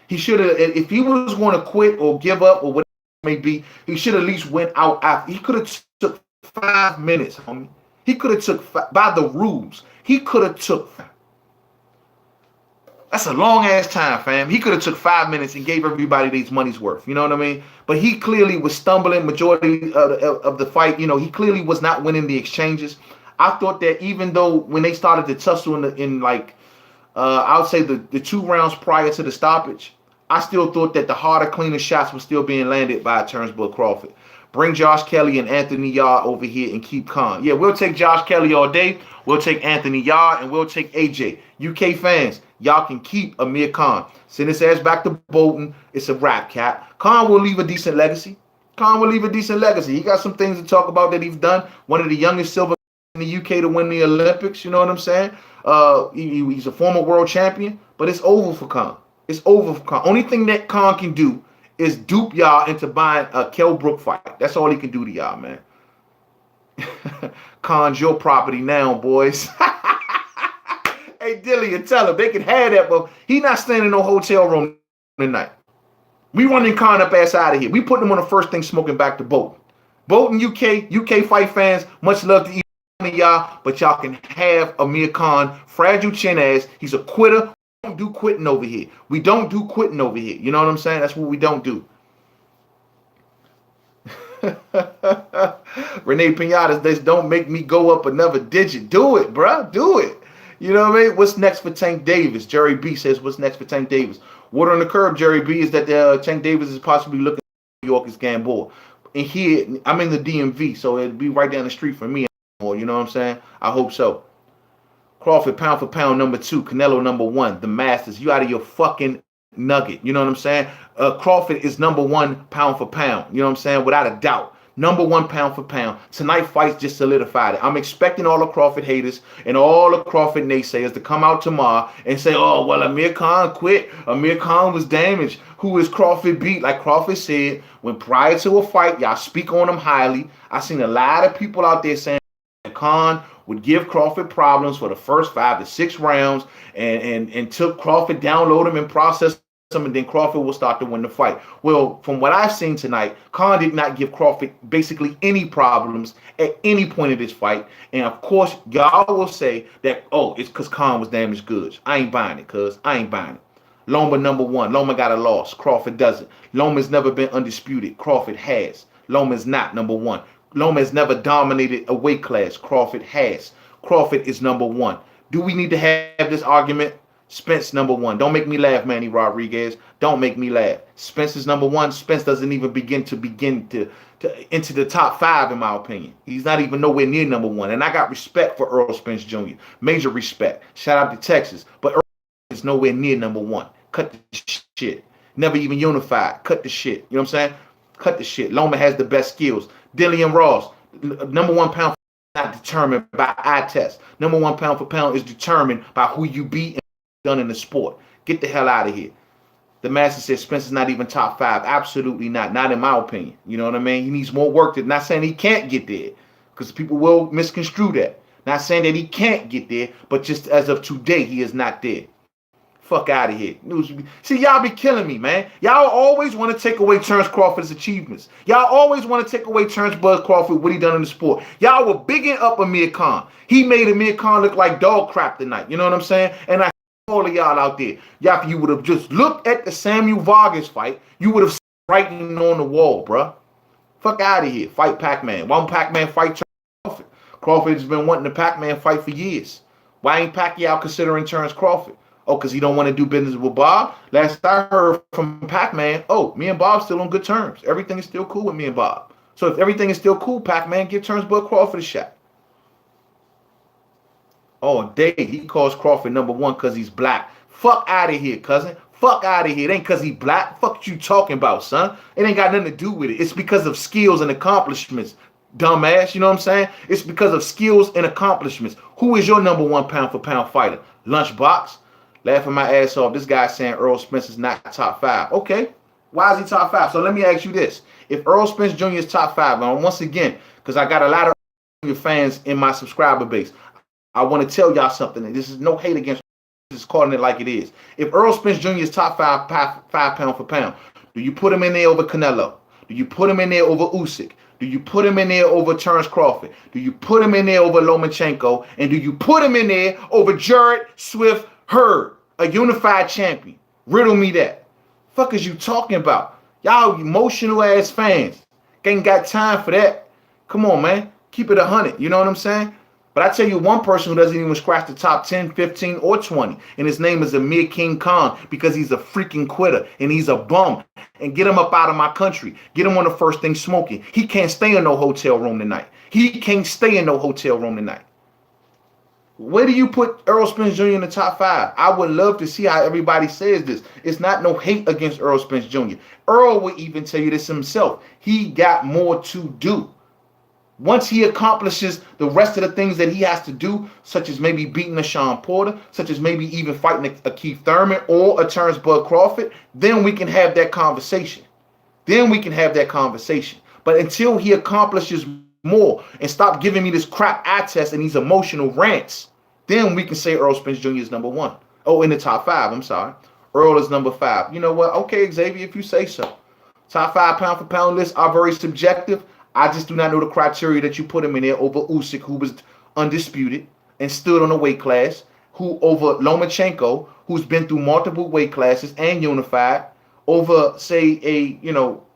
S2: He should have, if he was going to quit or give up or whatever it may be, he should at least went out after. He could have took 5 minutes, homie. He could have took, by the rules, he could have took, that's a long ass time, fam. He could have took 5 minutes and gave everybody these money's worth. You know what I mean? But he clearly was stumbling majority of the fight. You know, he clearly was not winning the exchanges. I thought that even though when they started to tussle I would say the 2 rounds prior to the stoppage, I still thought that the harder, cleaner shots were still being landed by Turnbull Crawford. Bring Josh Kelly and Anthony Yarr over here and keep Khan. Yeah, we'll take Josh Kelly all day. We'll take Anthony Yarr and we'll take AJ. UK fans, y'all can keep Amir Khan. Send his ass back to Bolton. It's a wrap, Cap. Khan will leave a decent legacy. Khan will leave a decent legacy. He got some things to talk about that he's done. One of the youngest silver in the UK to win the Olympics. You know what I'm saying? He's a former world champion, but it's over for Khan. It's over for Khan. Only thing that Khan can do is dupe y'all into buying a Kell Brook fight. That's all he can do to y'all, man. Khan's your property now, boys. Hey, Dillian, tell him they can have that, but he not staying in no hotel room tonight. We running Khan up ass out of here. We putting him on the first thing smoking back to Bolton. Bolton, UK fight fans, much love to each one of y'all, but y'all can have Amir Khan, fragile chin ass. He's a quitter. We don't do quitting over here. We don't do quitting over here. You know what I'm saying? That's what we don't do. Renee Pinatas, this don't make me go up another digit. Do it, bruh. Do it. You know what I mean? What's next for Tank Davis? Jerry B says, what's next for Tank Davis? Water on the curb, Jerry B, is that Tank Davis is possibly looking at New York as Gamboa. And here, I'm in the DMV, so it'd be right down the street from me. You know what I'm saying? I hope so. Crawford, pound for pound, number 2. Canelo, number 1. The Masters. You out of your fucking nugget. You know what I'm saying? Crawford is number 1 pound for pound. You know what I'm saying? Without a doubt. Number 1 pound for pound. Tonight fights just solidified it. I'm expecting all the Crawford haters and all the Crawford naysayers to come out tomorrow and say, oh, well, Amir Khan quit. Amir Khan was damaged. Who is Crawford beat? Like Crawford said, when prior to a fight, y'all speak on him highly. I seen a lot of people out there saying Khan would give Crawford problems for the first 5 to 6 rounds and took Crawford, download him and process him, and then Crawford will start to win the fight. Well, from what I've seen tonight, Khan did not give Crawford basically any problems at any point of this fight. And of course, y'all will say that, oh, it's because Khan was damaged goods. I ain't buying it, cuz. I ain't buying it. Loma number 1. Loma got a loss. Crawford doesn't. Loma's never been undisputed. Crawford has. Loma's not number 1. Loma has never dominated a weight class. Crawford has. Crawford is number 1. Do we need to have this argument Spence number one. Don't make me laugh, Manny Rodriguez. Don't make me laugh. Spence is number one. Spence doesn't even begin to into the top 5 in my opinion. He's not even nowhere near number one. And I got respect for Earl Spence Jr. Major respect. Shout out to Texas. But Earl is nowhere near number one. Cut the shit. Never even unified. Cut the shit. You know what I'm saying? Cut the shit. Loma has the best skills. Dillian Ross, number 1 pound not determined by eye test. Number 1 pound for pound is determined by who you beat and done in the sport. Get the hell out of here. The master says Spence is not even top 5. Absolutely not. Not in my opinion. You know what I mean? He needs more work. Not saying he can't get there, because people will misconstrue that. Not saying that he can't get there, but just as of today, he is not there. Fuck out of here. See, y'all be killing me, man. Y'all always want to take away Terrence Crawford's achievements. Y'all always want to take away Terrence Bud Crawford, what he done in the sport. Y'all were bigging up Amir Khan. He made Amir Khan look like dog crap tonight. You know what I'm saying? And I all of y'all out there. Y'all, if you would have just looked at the Samuel Vargas fight, you would have seen writing on the wall, bruh. Fuck out of here. Fight Pac-Man. Why don't Pac-Man fight Terrence Crawford? Crawford has been wanting the Pac-Man fight for years. Why ain't Pacquiao considering Terrence Crawford? Oh, because he don't want to do business with Bob? Last I heard from Pac-Man, oh, me and Bob still on good terms. Everything is still cool with me and Bob. So if everything is still cool, Pac-Man, give Terrence Bud Crawford a shot. Oh, Dave, he calls Crawford number 1 because he's black. Fuck out of here, cousin. Fuck out of here. It ain't because he black. Fuck you talking about, son. It ain't got nothing to do with it. It's because of skills and accomplishments, dumbass. You know what I'm saying? It's because of skills and accomplishments. Who is your number 1 pound for pound fighter? Lunchbox? Laughing my ass off. This guy saying Earl Spence is not top 5. Okay. Why is he top 5? So let me ask you this. If Earl Spence Jr. is top 5, and once again, because I got a lot of fans in my subscriber base, I want to tell y'all something. And this is no hate against, just calling it like it is. If Earl Spence Jr. is top 5 pound for pound, do you put him in there over Canelo? Do you put him in there over Usyk? Do you put him in there over Terrence Crawford? Do you put him in there over Lomachenko? And do you put him in there over Jarrett Swift Hurd, a unified champion? Riddle me that. Fuck is you talking about? Y'all emotional ass fans. Ain't got time for that. Come on, man. Keep it 100. You know what I'm saying? But I tell you one person who doesn't even scratch the top 10, 15, or 20, and his name is Amir King Khan, because he's a freaking quitter and he's a bum. And get him up out of my country. Get him on the first thing smoking. He can't stay in no hotel room tonight. He can't stay in no hotel room tonight. Where do you put Earl Spence Jr. in the top 5? I would love to see how everybody says this. It's not no hate against Earl Spence Jr. Earl would even tell you this himself. He got more to do. Once he accomplishes the rest of the things that he has to do, such as maybe beating a Sean Porter, such as maybe even fighting a Keith Thurman or a Terrence Bud Crawford, then we can have that conversation. Then we can have that conversation. But until he accomplishes more and stop giving me this crap eye test and these emotional rants, then we can say Earl Spence Jr. is number 1. Oh, in the top 5, I'm sorry. Earl is number 5. You know what? Okay, Xavier, if you say so. Top 5 pound for pound lists are very subjective. I just do not know the criteria that you put him in there over Usyk, who was undisputed and stood on a weight class, who over Lomachenko, who's been through multiple weight classes and unified, over, say,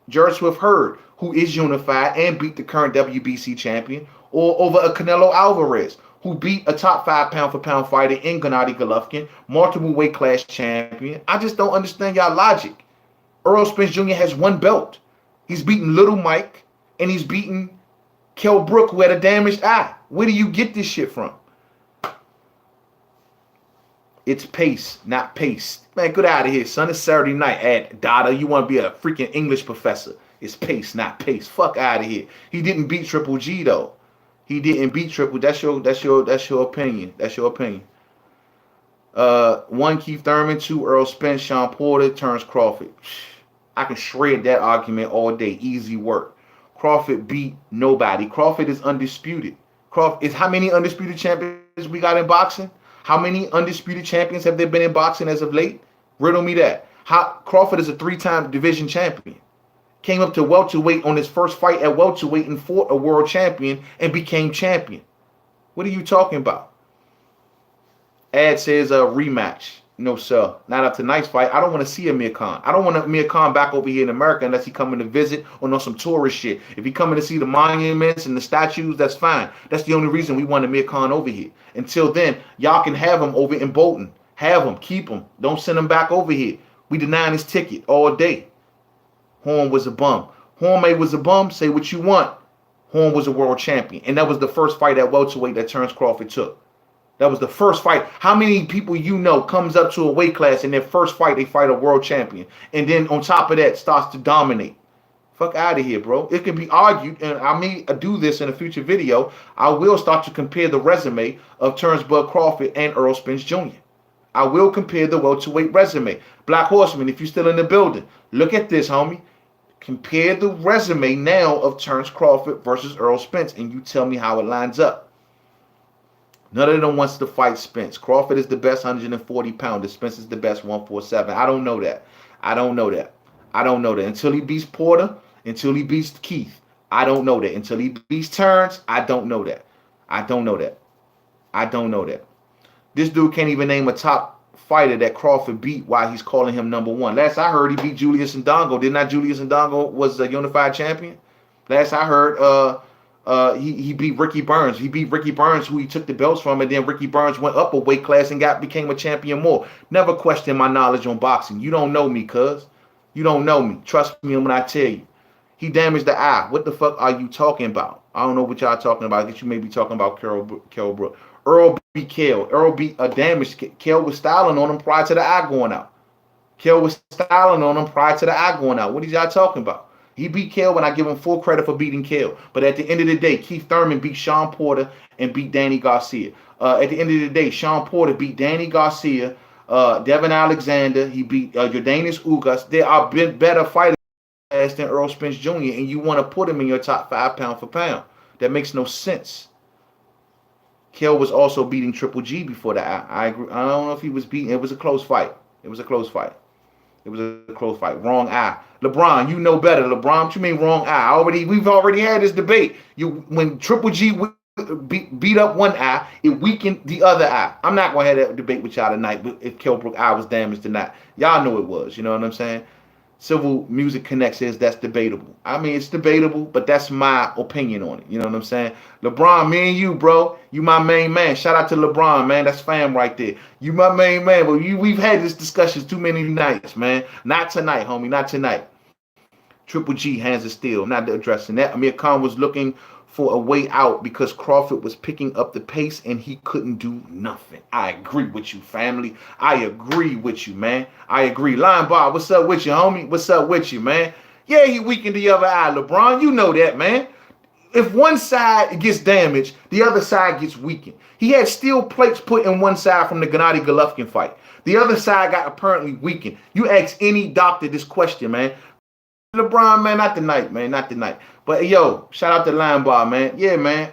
S2: Jarrett Swift Hurd, who is unified and beat the current WBC champion, or over a Canelo Alvarez, who beat a top 5 pound for pound fighter in Gennady Golovkin, multiple weight class champion. I just don't understand y'all logic. Earl Spence Jr. has 1 belt. He's beaten Little Mike, and he's beaten Kell Brook, who had a damaged eye. Where do you get this shit from? It's pace, not pace. Man, get out of here, son. It's Saturday night. At Dada, you want to be a freaking English professor. It's pace, not pace. Fuck out of here. He didn't beat Triple G, though. He didn't beat Triple. That's your opinion. That's your opinion. 1, Keith Thurman. 2, Earl Spence, Sean Porter, Terrence Crawford. I can shred that argument all day. Easy work. Crawford beat nobody. Crawford is undisputed. Crawford is how many undisputed champions we got in boxing? How many undisputed champions have there been in boxing as of late? Riddle me that. Crawford is a 3-time division champion. Came up to welterweight on his first fight at welterweight and fought a world champion and became champion. What are you talking about? Ad says a rematch. No, sir. Not after tonight's fight. I don't want to see Amir Khan. I don't want Amir Khan back over here in America unless he coming to visit or on some tourist shit. If he coming to see the monuments and the statues, that's fine. That's the only reason we want Amir Khan over here. Until then, y'all can have him over in Bolton. Have him. Keep him. Don't send him back over here. We denying his ticket all day. Horn was a bum. Hormay was a bum. Say what you want. Horn was a world champion. And that was the first fight at welterweight that Terrence Crawford took. That was the first fight. How many people you know comes up to a weight class in their first fight, they fight a world champion. And then on top of that, starts to dominate. Fuck out of here, bro. It can be argued, and I may do this in a future video. I will start to compare the resume of Terrence Bud Crawford and Errol Spence Jr. I will compare the welterweight resume. Black Horseman, if you're still in the building, look at this, homie. Compare the resume now of Terrence Crawford versus Errol Spence, and you tell me how it lines up. None of them wants to fight Spence. Crawford is the best 140-pounder. Spence is the best 147. I don't know that. I don't know that. I don't know that. Until he beats Porter, until he beats Keith, I don't know that. Until he beats Terrence, I don't know that. I don't know that. I don't know that. This dude can't even name a top fighter that Crawford beat while he's calling him number one. Last I heard, he beat Julius Ndongo. Didn't not Julius Ndongo was a unified champion? Last I heard, he beat Ricky Burns. He beat Ricky Burns, who he took the belts from, and then Ricky Burns went up a weight class and became a champion more. Never question my knowledge on boxing. You don't know me, cuz. You don't know me. Trust me when I tell you. He damaged the eye. What the fuck are you talking about? I don't know what y'all talking about. I guess you may be talking about Kell Brook. Earl beat Kell. Earl beat a damaged. Kell was styling on him prior to the eye going out. Kell was styling on him prior to the eye going out. What are y'all talking about? He beat Kell when I give him full credit for beating Kell. But at the end of the day, Keith Thurman beat Sean Porter and beat Danny Garcia. At the end of the day, Sean Porter beat Danny Garcia, Devin Alexander. He beat Jordanis Ugas. There are better fighters than Errol Spence Jr., and you want to put him in your top 5 pound for pound. That makes no sense. Kell was also beating Triple G before that. I agree. I don't know if he was beating. It was a close fight. It was a close fight. It was a close fight. Wrong eye. LeBron, you know better. LeBron, what you mean wrong eye? We've already had this debate. When Triple G beat up one eye, it weakened the other eye. I'm not going to have that debate with y'all tonight if Kell Brook eye was damaged or not. Y'all know it was. You know what I'm saying? Civil Music Connect says that's debatable. I mean, it's debatable, but that's my opinion on it. You know what I'm saying? LeBron, me and you, bro, you my main man. Shout out to LeBron, man. That's fam right there. You my main man, but we've had this discussion too many nights, man. Not tonight, homie. Not tonight. Triple G, hands of steel. I'm not addressing that. Amir Khan was looking for a way out because Crawford was picking up the pace and he couldn't do nothing. I agree with you, family. I agree with you, man. I agree. Lion Bob, what's up with you, homie? What's up with you, man? Yeah, he weakened the other eye, LeBron. You know that, man. If one side gets damaged, the other side gets weakened. He had steel plates put in one side from the Gennady Golovkin fight. The other side got apparently weakened. You ask any doctor this question, man. LeBron, man, not tonight, man, not tonight. But yo, shout out to Lion Bar, man. Yeah, man.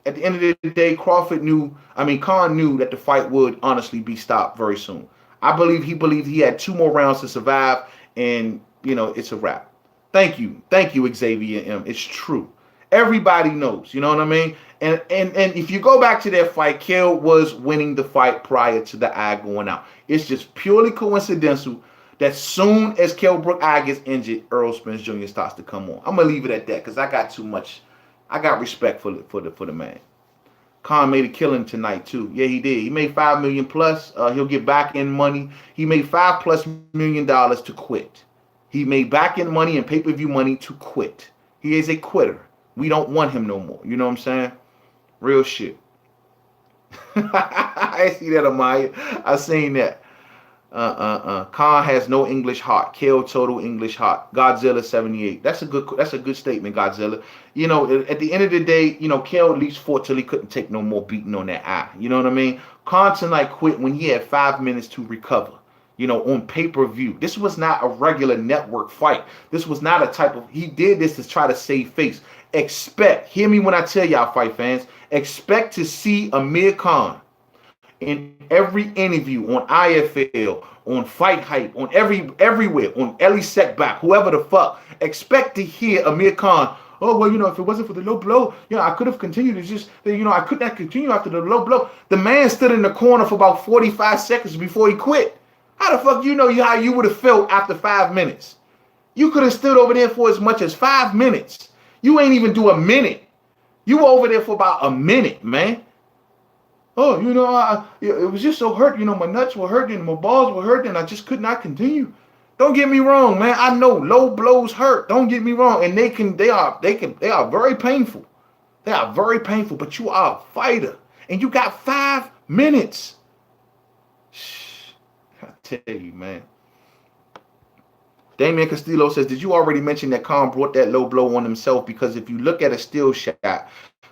S2: At the end of the day, Khan knew that the fight would honestly be stopped very soon. He believed he had 2 more rounds to survive, and you know, it's a wrap. Thank you, Xavier M. It's true. Everybody knows, you know what I mean? And if you go back to that fight, Kell was winning the fight prior to the eye going out. It's just purely coincidental that soon as Kell Brook eye gets injured, Errol Spence Jr. starts to come on. I'm gonna leave it at that because I got too much. I got respect for the man. Khan made a killing tonight too. Yeah, he did. He made $5 million plus. He'll get back in money. He made $5+ million to quit. He made back in money and pay-per-view money to quit. He is a quitter. We don't want him no more. You know what I'm saying? Real shit. I see that, Amir. I seen that. Khan has no English heart. Kell total English heart. Godzilla 78. That's a good statement, Godzilla. You know, at the end of the day, you know, Kell at least fought till he couldn't take no more beating on that eye. You know what I mean? Khan tonight quit when he had 5 minutes to recover. You know, on pay-per-view. This was not a regular network fight. This was not a type of. He did this to try to save face. Hear me when I tell y'all, fight fans. Expect to see Amir Khan in every interview on IFL, on Fight Hype, on everywhere, on Ellie Setback, whoever the fuck. Expect to hear Amir Khan. Oh, well, you know, if it wasn't for the low blow, you know, I could have continued to just, you know, I could not continue after the low blow. The man stood in the corner for about 45 seconds before he quit. How the fuck you know how you would have felt after 5 minutes? You could have stood over there for as much as 5 minutes. You ain't even do a minute. You were over there for about a minute, man. Oh, it was just so hurt. My nuts were hurting, my balls were hurting, I just could not continue. Don't get me wrong, man. I know low blows hurt. Don't get me wrong, and they are very painful. They are very painful. But you are a fighter, and you got 5 minutes. I tell you, man. Damian Castillo says, did you already mention that Khan brought that low blow on himself? Because if you look at a still shot,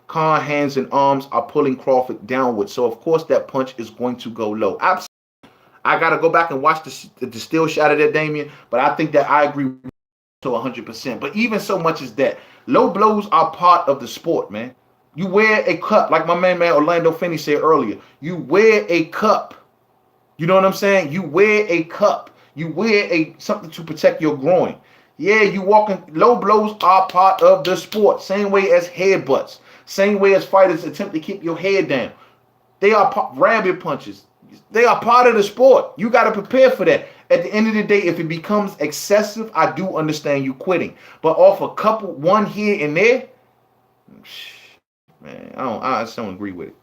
S2: Khan hands and arms are pulling Crawford downward. So, of course, that punch is going to go low. Absolutely. I got to go back and watch the still shot of that, Damian. But I think that I agree to 100%. But even so much as that, low blows are part of the sport, man. You wear a cup, like my man Orlando Finney said earlier. You wear a cup. You know what I'm saying? You wear a cup. You wear something to protect your groin. Yeah, you walking. Low blows are part of the sport. Same way as headbutts. Same way as fighters attempt to keep your head down. They are rabbit punches. They are part of the sport. You got to prepare for that. At the end of the day, if it becomes excessive, I do understand you quitting. But off a couple, one here and there, man, I just don't agree with it.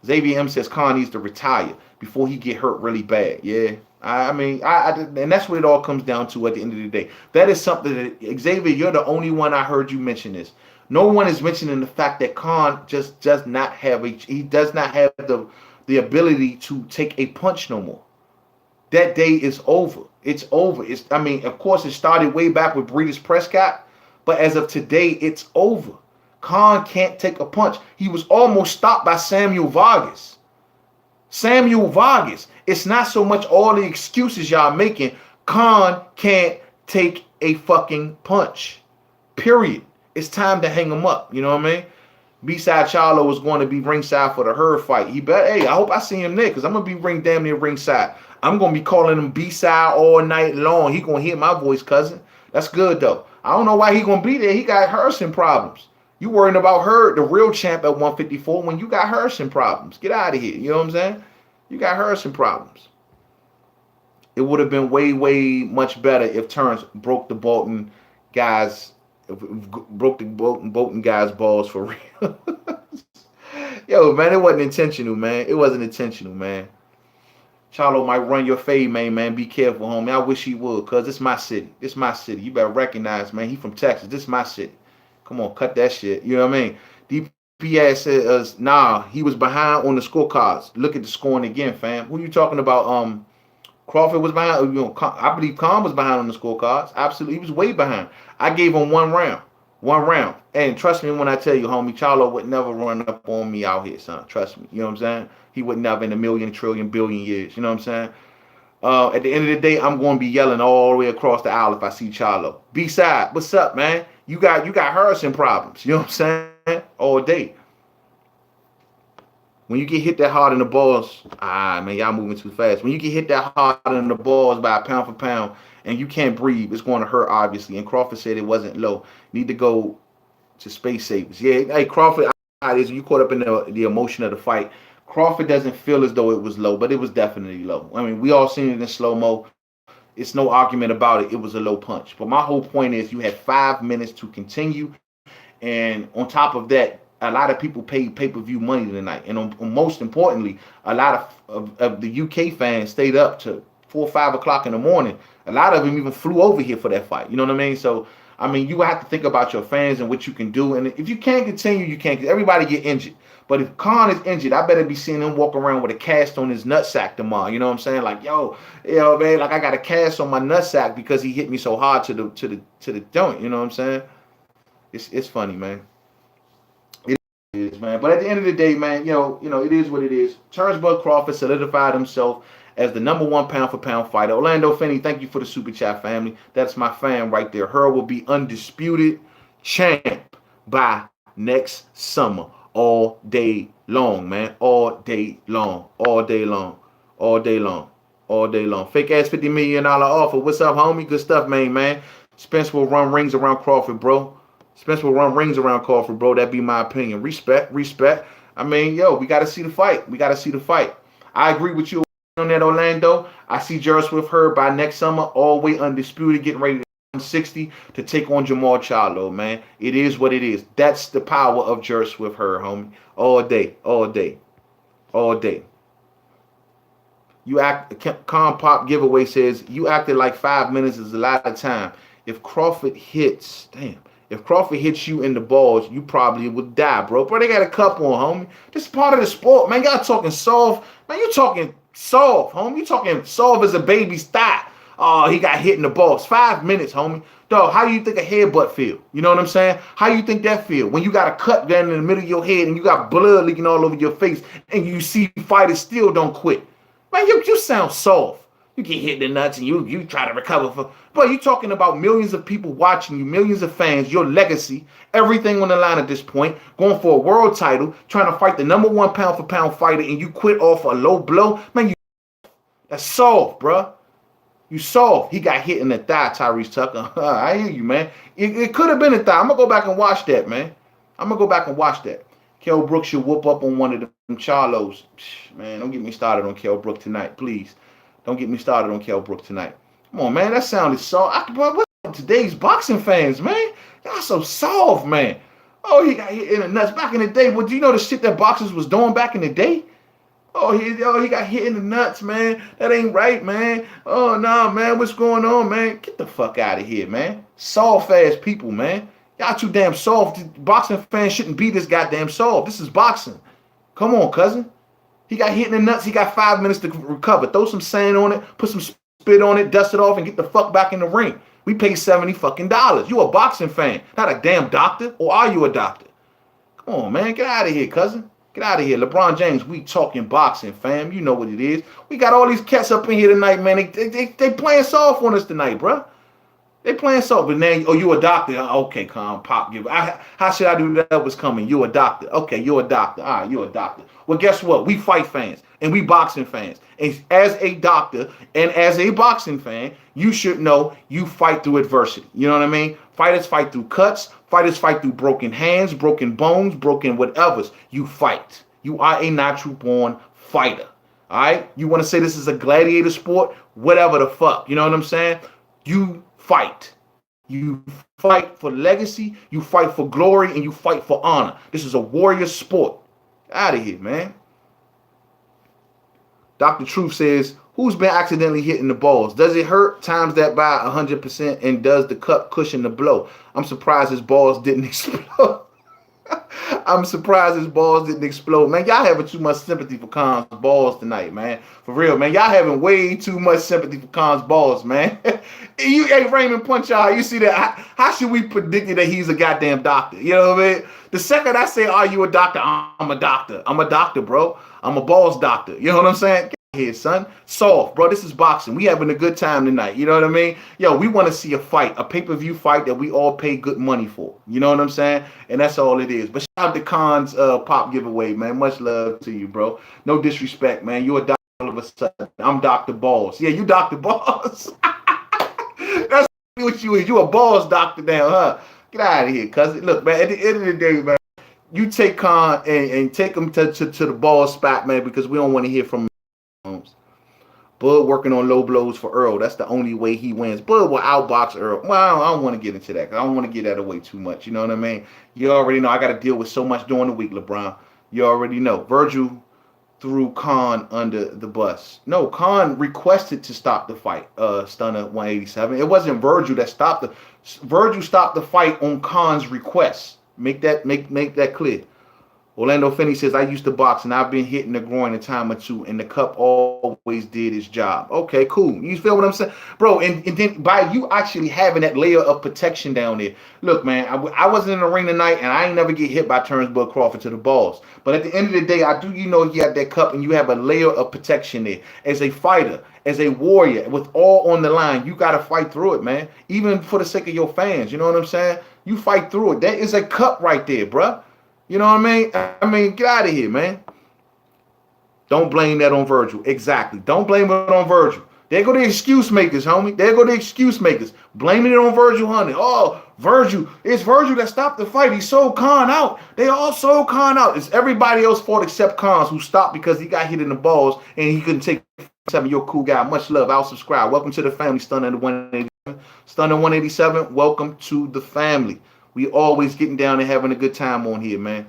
S2: Xavier M says Khan needs to retire before he get hurt really bad. Yeah, I mean, and that's what it all comes down to at the end of the day. That is something that, Xavier, you're the only one I heard you mention this. No one is mentioning the fact that Khan just does not have the ability to take a punch no more. That day is over. It's over. Of course, it started way back with Breeders' Prescott, but as of today, it's over. Khan can't take a punch. He was almost stopped by Samuel Vargas. Samuel Vargas. It's not so much all the excuses y'all making. Khan can't take a fucking punch. Period. It's time to hang him up. You know what I mean? B-side Charlo was going to be ringside for the Herd fight. I hope I see him there because I'm going to be damn near ringside. I'm going to be calling him B-side all night long. He going to hear my voice, cousin. That's good, though. I don't know why he going to be there. He got Harrison problems. You worrying about her, the real champ at 154, when you got Harrison problems. Get out of here. You know what I'm saying? You got Harrison problems. It would have been way, way much better if Terrence broke the Bolton guys' balls for real. Yo, man, it wasn't intentional, man. It wasn't intentional, man. Charlo might run your fade, man. Be careful, homie. I wish he would, because it's my city. It's my city. You better recognize, man. He from Texas. This is my city. Come on, cut that shit. You know what I mean? DPS says, nah, he was behind on the scorecards. Look at the scoring again, fam. Who you talking about? Crawford was behind. I believe Khan was behind on the scorecards. Absolutely. He was way behind. I gave him one round. And trust me when I tell you, homie, Charlo would never run up on me out here, son. Trust me. You know what I'm saying? He would never in a million, trillion, billion years. You know what I'm saying? At the end of the day, I'm going to be yelling all the way across the aisle if I see Charlo. B-side, what's up, man? You got Harrison problems. You know what I'm saying? All day. When you get hit that hard in the balls, man, y'all moving too fast. When you get hit that hard in the balls by pound for pound and you can't breathe, it's going to hurt, obviously. And Crawford said it wasn't low. Need to go to Space Savers. Yeah, hey, Crawford, you caught up in the emotion of the fight. Crawford doesn't feel as though it was low, but it was definitely low. I mean, we all seen it in slow-mo. It's no argument about it. It was a low punch. But my whole point is you had 5 minutes to continue. And on top of that, a lot of people paid pay-per-view money tonight. And most importantly, a lot of the UK fans stayed up to 4 or 5 o'clock in the morning. A lot of them even flew over here for that fight. You know what I mean? So, I mean, you have to think about your fans and what you can do. And if you can't continue, you can't. Everybody get injured. But if Khan is injured, I better be seeing him walk around with a cast on his nutsack tomorrow. You know what I'm saying? Like, yo, man, like I got a cast on my nutsack because he hit me so hard to the joint. You know what I'm saying? It's funny, man. It is, man. But at the end of the day, man, you know, it is what it is. Terrence Bud Crawford solidified himself as the #1 pound-for-pound fighter. Orlando Finney, thank you for the super chat, family. That's my fan right there. Her will be undisputed champ by next summer. All day long, man. All day long. All day long. All day long. All day long. Fake ass $50 million offer. What's up, homie? Good stuff, man. Spence will run rings around Crawford, bro. Spence will run rings around Crawford, bro. That'd be my opinion. Respect. I mean, yo, we got to see the fight. I agree with you on that, Orlando. I see Gerald Swift Hurd by next summer, all the way undisputed, getting ready to 160 to take on Jamal Charlo, man. It is what it is. That's the power of Gerald Swift Hurd, homie. All day. all day. You act. Con Pop giveaway says you acted like 5 minutes is a lot of time. If Crawford hits, damn. If Crawford hits you in the balls, you probably would die, bro. Bro, they got a cup on, homie. This is part of the sport, man. Y'all talking soft. Man, you talking soft, homie. You talking soft as a baby's thigh. Oh, he got hit in the balls. 5 minutes, homie. Dog, how do you think a headbutt feel? You know what I'm saying? How you think that feel? When you got a cut down in the middle of your head and you got blood leaking all over your face and you see fighters still don't quit. Man, you sound soft. You get hit in the nuts and you try to recover for. But you talking about millions of people watching you, millions of fans, your legacy, everything on the line at this point, going for a world title, trying to fight the #1 pound for pound fighter, and you quit off a low blow. Man, that's soft, bruh. You soft. He got hit in the thigh, Tyrese Tucker. I hear you, man. It could have been a thigh. I'm going to go back and watch that, man. I'm going to go back and watch that. Kell Brook should whoop up on one of them Charlos. Man, don't get me started on Kell Brook tonight, please. Don't get me started on Kell Brook tonight. Come on, man. That sounded soft. What's up today's boxing fans, man? Y'all so soft, man. Oh, he got hit in the nuts. Back in the day, do you know the shit that boxers was doing back in the day? Oh, he got hit in the nuts, man. That ain't right, man. Oh, nah, man. What's going on, man? Get the fuck out of here, man. Soft-ass people, man. Y'all too damn soft. Boxing fans shouldn't be this goddamn soft. This is boxing. Come on, cousin. He got hit in the nuts. He got 5 minutes to recover. Throw some sand on it, put some spit on it, dust it off, and get the fuck back in the ring. We pay $70 fucking. You a boxing fan, not a damn doctor. Or are you a doctor? Come on, man. Get out of here, cousin. Get out of here. LeBron James, we talking boxing, fam. You know what it is. We got all these cats up in here tonight, man. They playing soft on us tonight, bro. They playing soft. But now, you a doctor. Okay, calm, Pop. How should I do that? Was coming. You a doctor. Okay, you a doctor. All right, you a doctor. Well, guess what? We fight fans and we boxing fans. And as a doctor and as a boxing fan, you should know you fight through adversity. You know what I mean? Fighters fight through cuts. Fighters fight through broken hands, broken bones, broken whatevers. You fight. You are a natural born fighter. All right? You want to say this is a gladiator sport? Whatever the fuck. You know what I'm saying? You fight. You fight for legacy. You fight for glory. And you fight for honor. This is a warrior sport. Out of here, man. Dr. Truth says, who's been accidentally hitting the balls? Does it hurt? Times that by 100%, and does the cup cushion the blow? I'm surprised his balls didn't explode. I'm surprised his balls didn't explode. Man, y'all having too much sympathy for Khan's balls tonight, man. For real, man. Y'all having way too much sympathy for Khan's balls, man. Hey, Raymond Punch out. You see that? How should we predict that he's a goddamn doctor? You know what I mean? The second I say, are you a doctor? I'm a doctor. I'm a doctor, bro. I'm a balls doctor. You know what I'm saying? Get here, son. Soft, bro. This is boxing. We having a good time tonight. You know what I mean? Yo, we want to see a fight, a pay-per-view fight that we all pay good money for. You know what I'm saying? And that's all it is. But shout out to Khan's pop giveaway, man. Much love to you, bro. No disrespect, man. You a doctor all of a sudden. I'm Dr. Balls. Yeah, you Dr. Balls. That's what you is. You a balls doctor now, huh? Get out of here, cousin. Look, man, at the end of the day, man, you take Khan and take him to the ball spot, man, because we don't want to hear from him. Bud working on low blows for Earl. That's the only way he wins. Bud will outbox Earl. Well, I don't want to get into that because I don't want to get that away too much. You know what I mean? You already know I got to deal with so much during the week, LeBron. You already know. Virgil threw Khan under the bus. No, Khan requested to stop the fight. Stunner 187. It wasn't Virgil that stopped the. Virgil stopped the fight on Khan's request. Make that clear. Orlando Finney says, I used to box and I've been hitting the groin a time or two and the cup always did its job. Okay, cool. You feel what I'm saying? Bro, and then by you actually having that layer of protection down there. Look, man, I wasn't in the ring tonight and I ain't never get hit by Turnbull Crawford to the balls. But at the end of the day, I do, you know, you have that cup and you have a layer of protection there. As a fighter, as a warrior, with all on the line, you got to fight through it, man. Even for the sake of your fans, you know what I'm saying? You fight through it. That is a cup right there, bruh. You know what I mean? Get out of here, man. Don't blame that on Virgil. Exactly. Don't blame it on Virgil. There go the excuse makers, homie. There go the excuse makers. Blaming it on Virgil Hunter. Oh, Virgil. It's Virgil that stopped the fight. He sold Khan out. They all sold Khan out. It's everybody else's fault except Khan's, who stopped because he got hit in the balls and he couldn't take 7. You're a cool guy. Much love. I'll subscribe. Welcome to the family, Stunner 187. Stunner 187, welcome to the family. We always getting down and having a good time on here, man.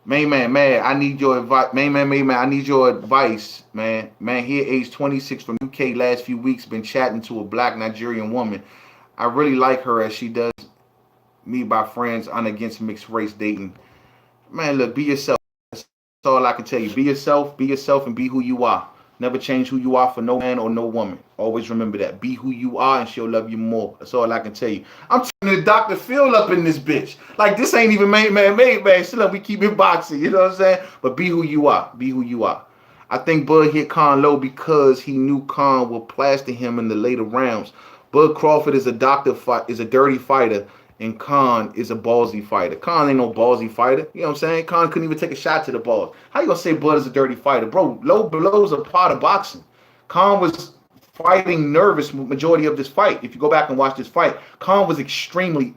S2: Man, I need your advice. Man, I need your advice, man. Man, here, age 26 from UK, last few weeks, been chatting to a black Nigerian woman. I really like her as she does me by friends on against mixed race dating. Man, look, be yourself. That's all I can tell you. Be yourself, and be who you are. Never change who you are for no man or no woman. Always remember that. Be who you are, and she'll love you more. That's all I can tell you. I'm turning the Dr. Phil up in this bitch. Like, this ain't even made. Still, we keep it boxing. You know what I'm saying? But be who you are. Be who you are. I think Bud hit Khan low because he knew Khan would plaster him in the later rounds. Bud Crawford is a dirty fighter, and Khan is a ballsy fighter. Khan ain't no ballsy fighter. You know what I'm saying? Khan couldn't even take a shot to the balls. How you gonna say Bud is a dirty fighter? Bro, low blows are part of boxing. Khan was fighting nervous majority of this fight. If you go back and watch this fight, Khan was extremely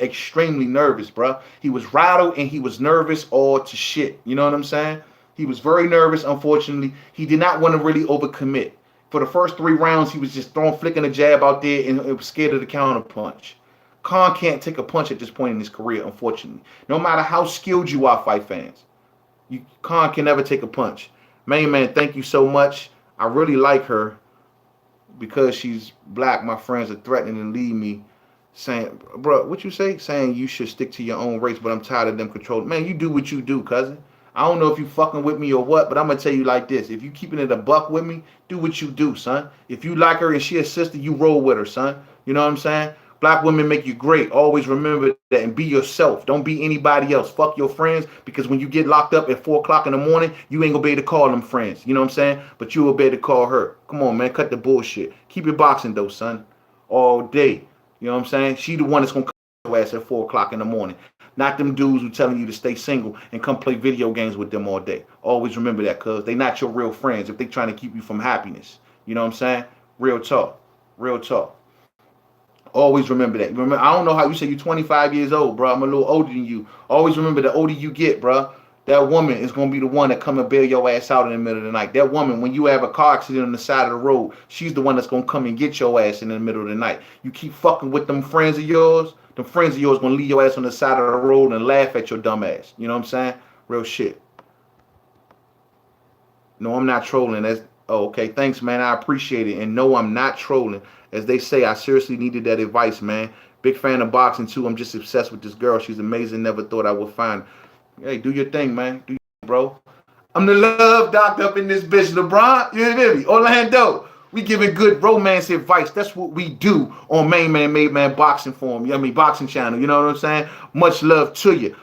S2: nervous, bro. He was rattled and he was nervous all to shit. You know what I'm saying? He was very nervous, unfortunately. He did not want to really overcommit. For the first 3 rounds, he was just flicking a jab out there and was scared of the counter punch. Khan can't take a punch at this point in his career, unfortunately. No matter how skilled you are, fight fans, Khan can never take a punch. Man, thank you so much. I really like her because she's black. My friends are threatening to leave me, saying, bro, what you say? Saying you should stick to your own race, but I'm tired of them controlling. Man, you do what you do, cousin. I don't know if you fucking with me or what, but I'm going to tell you like this. If you keeping it a buck with me, do what you do, son. If you like her and she a sister, you roll with her, son. You know what I'm saying? Black women make you great. Always remember that and be yourself. Don't be anybody else. Fuck your friends, because when you get locked up at 4 o'clock in the morning, you ain't going to be able to call them friends. You know what I'm saying? But you will be able to call her. Come on, man. Cut the bullshit. Keep it boxing, though, son. All day. You know what I'm saying? She the one that's going to call your ass at 4 o'clock in the morning. Not them dudes who telling you to stay single and come play video games with them all day. Always remember that, cuz they not your real friends if they trying to keep you from happiness. You know what I'm saying? Real talk. Real talk. Always remember that. Remember, I don't know how you say you're 25 years old, bro. I'm a little older than you. Always remember, the older you get, bro, that woman is going to be the one that come and bail your ass out in the middle of the night. That woman, when you have a car accident on the side of the road, she's the one that's going to come and get your ass in the middle of the night. You keep fucking with them friends of yours, them friends of yours going to leave your ass on the side of the road and laugh at your dumb ass. You know what I'm saying? Real shit. No, I'm not trolling. That's okay. Thanks, man. I appreciate it. And no, I'm not trolling. As they say, I seriously needed that advice, man. Big fan of boxing too. I'm just obsessed with this girl. She's amazing. Never thought I would find. Hey, do your thing, man. Do your thing, bro. I'm the love doctor up in this bitch, LeBron. You hear me? Orlando. We giving good romance advice. That's what we do on Main Man Made Man Boxing Forum. I mean, boxing channel. You know what I'm saying? Much love to you.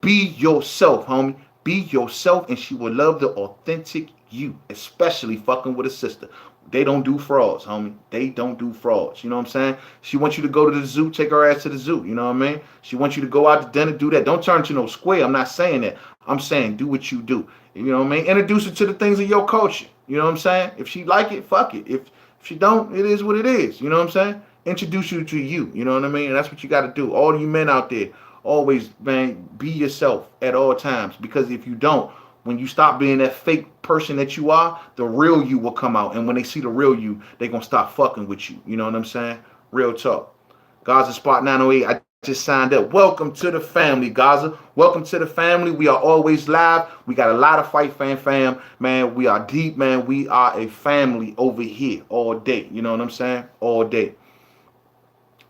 S2: Be yourself, homie. Be yourself, and she will love the authentic you, especially fucking with a sister. They don't do frauds, homie. They don't do frauds. You know what I'm saying? She wants you to go to the zoo, take her ass to the zoo. You know what I mean? She wants you to go out to dinner, do that. Don't turn to no square. I'm not saying that. I'm saying do what you do. You know what I mean? Introduce her to the things of your culture. You know what I'm saying? If she like it, fuck it. If she don't, it is what it is. You know what I'm saying? Introduce you to you. You know what I mean? And that's what you got to do. All you men out there, always, man, be yourself at all times. Because if you don't, when you stop being that fake person that you are, the real you will come out. And when they see the real you, they going to stop fucking with you. You know what I'm saying? Real talk. Gaza Spot 908, I just signed up. Welcome to the family, Gaza. Welcome to the family. We are always live. We got a lot of fight fam. Man, we are deep, man. We are a family over here all day. You know what I'm saying? All day.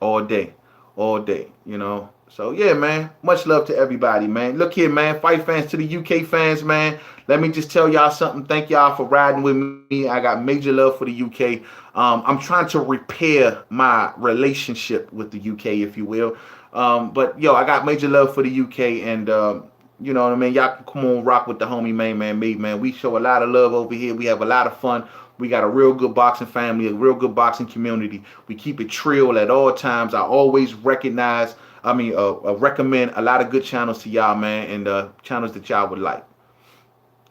S2: All day. All day. You know? So, yeah, man, much love to everybody, man. Look here, man, fight fans to the UK fans, man. Let me just tell y'all something. Thank y'all for riding with me. I got major love for the UK. I'm trying to repair my relationship with the UK, if you will. But, yo, I got major love for the UK, and, you know what I mean? Y'all can come on, rock with the homie Main Man Made, man. We show a lot of love over here. We have a lot of fun. We got a real good boxing family, a real good boxing community. We keep it trill at all times. I always recommend a lot of good channels to y'all, man, and channels that y'all would like.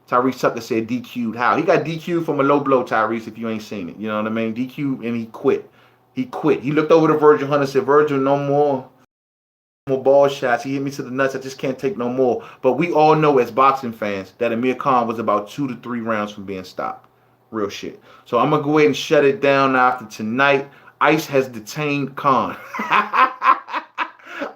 S2: Tyrese Tucker said DQ'd how? He got DQ'd from a low blow, Tyrese, if you ain't seen it. You know what I mean? DQ'd, and he quit. He quit. He looked over to Virgil Hunter and said, Virgil, no more ball shots. He hit me to the nuts. I just can't take no more. But we all know as boxing fans that Amir Khan was about 2 to 3 rounds from being stopped. Real shit. So I'm going to go ahead and shut it down after tonight. ICE has detained Khan.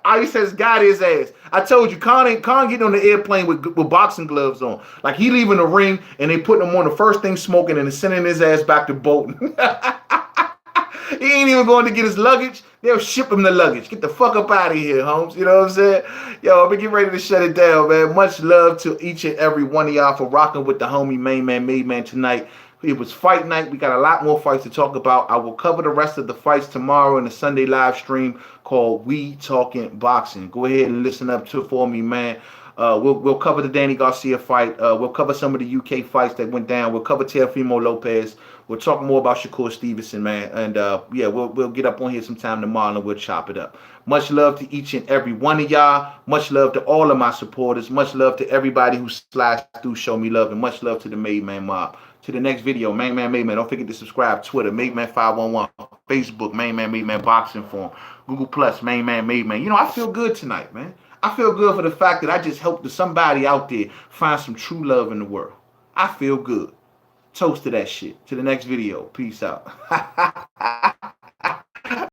S2: Ice has got his ass. I told you, Khan getting on the airplane with boxing gloves on. Like he leaving the ring and they putting him on the first thing smoking and then sending his ass back to Bolton. He ain't even going to get his luggage. They'll ship him the luggage. Get the fuck up out of here, Holmes. You know what I'm saying? Yo, I'm gonna get ready to shut it down, man. Much love to each and every one of y'all for rocking with the homie Main Man Made Man tonight. It was fight night. We got a lot more fights to talk about. I will cover the rest of the fights tomorrow in the Sunday live stream called We Talking Boxing. Go ahead and listen up to for me, man. We'll cover the Danny Garcia fight. We'll cover some of the UK fights that went down. We'll cover Teofimo Lopez. We'll talk more about Shakur Stevenson, man. And yeah, we'll get up on here sometime tomorrow and we'll chop it up. Much love to each and every one of y'all. Much love to all of my supporters. Much love to everybody who slashed through, show me love, and much love to the Made Man mob. To the next video, Main Man Made Man. Don't forget to subscribe. Twitter, Made Man 511. Facebook, Main Man Made Man Boxing Forum. Google Plus, Main Man Made Man. You know, I feel good tonight, man. I feel good for the fact that I just helped somebody out there find some true love in the world. I feel good. Toast to that shit. To the next video. Peace out.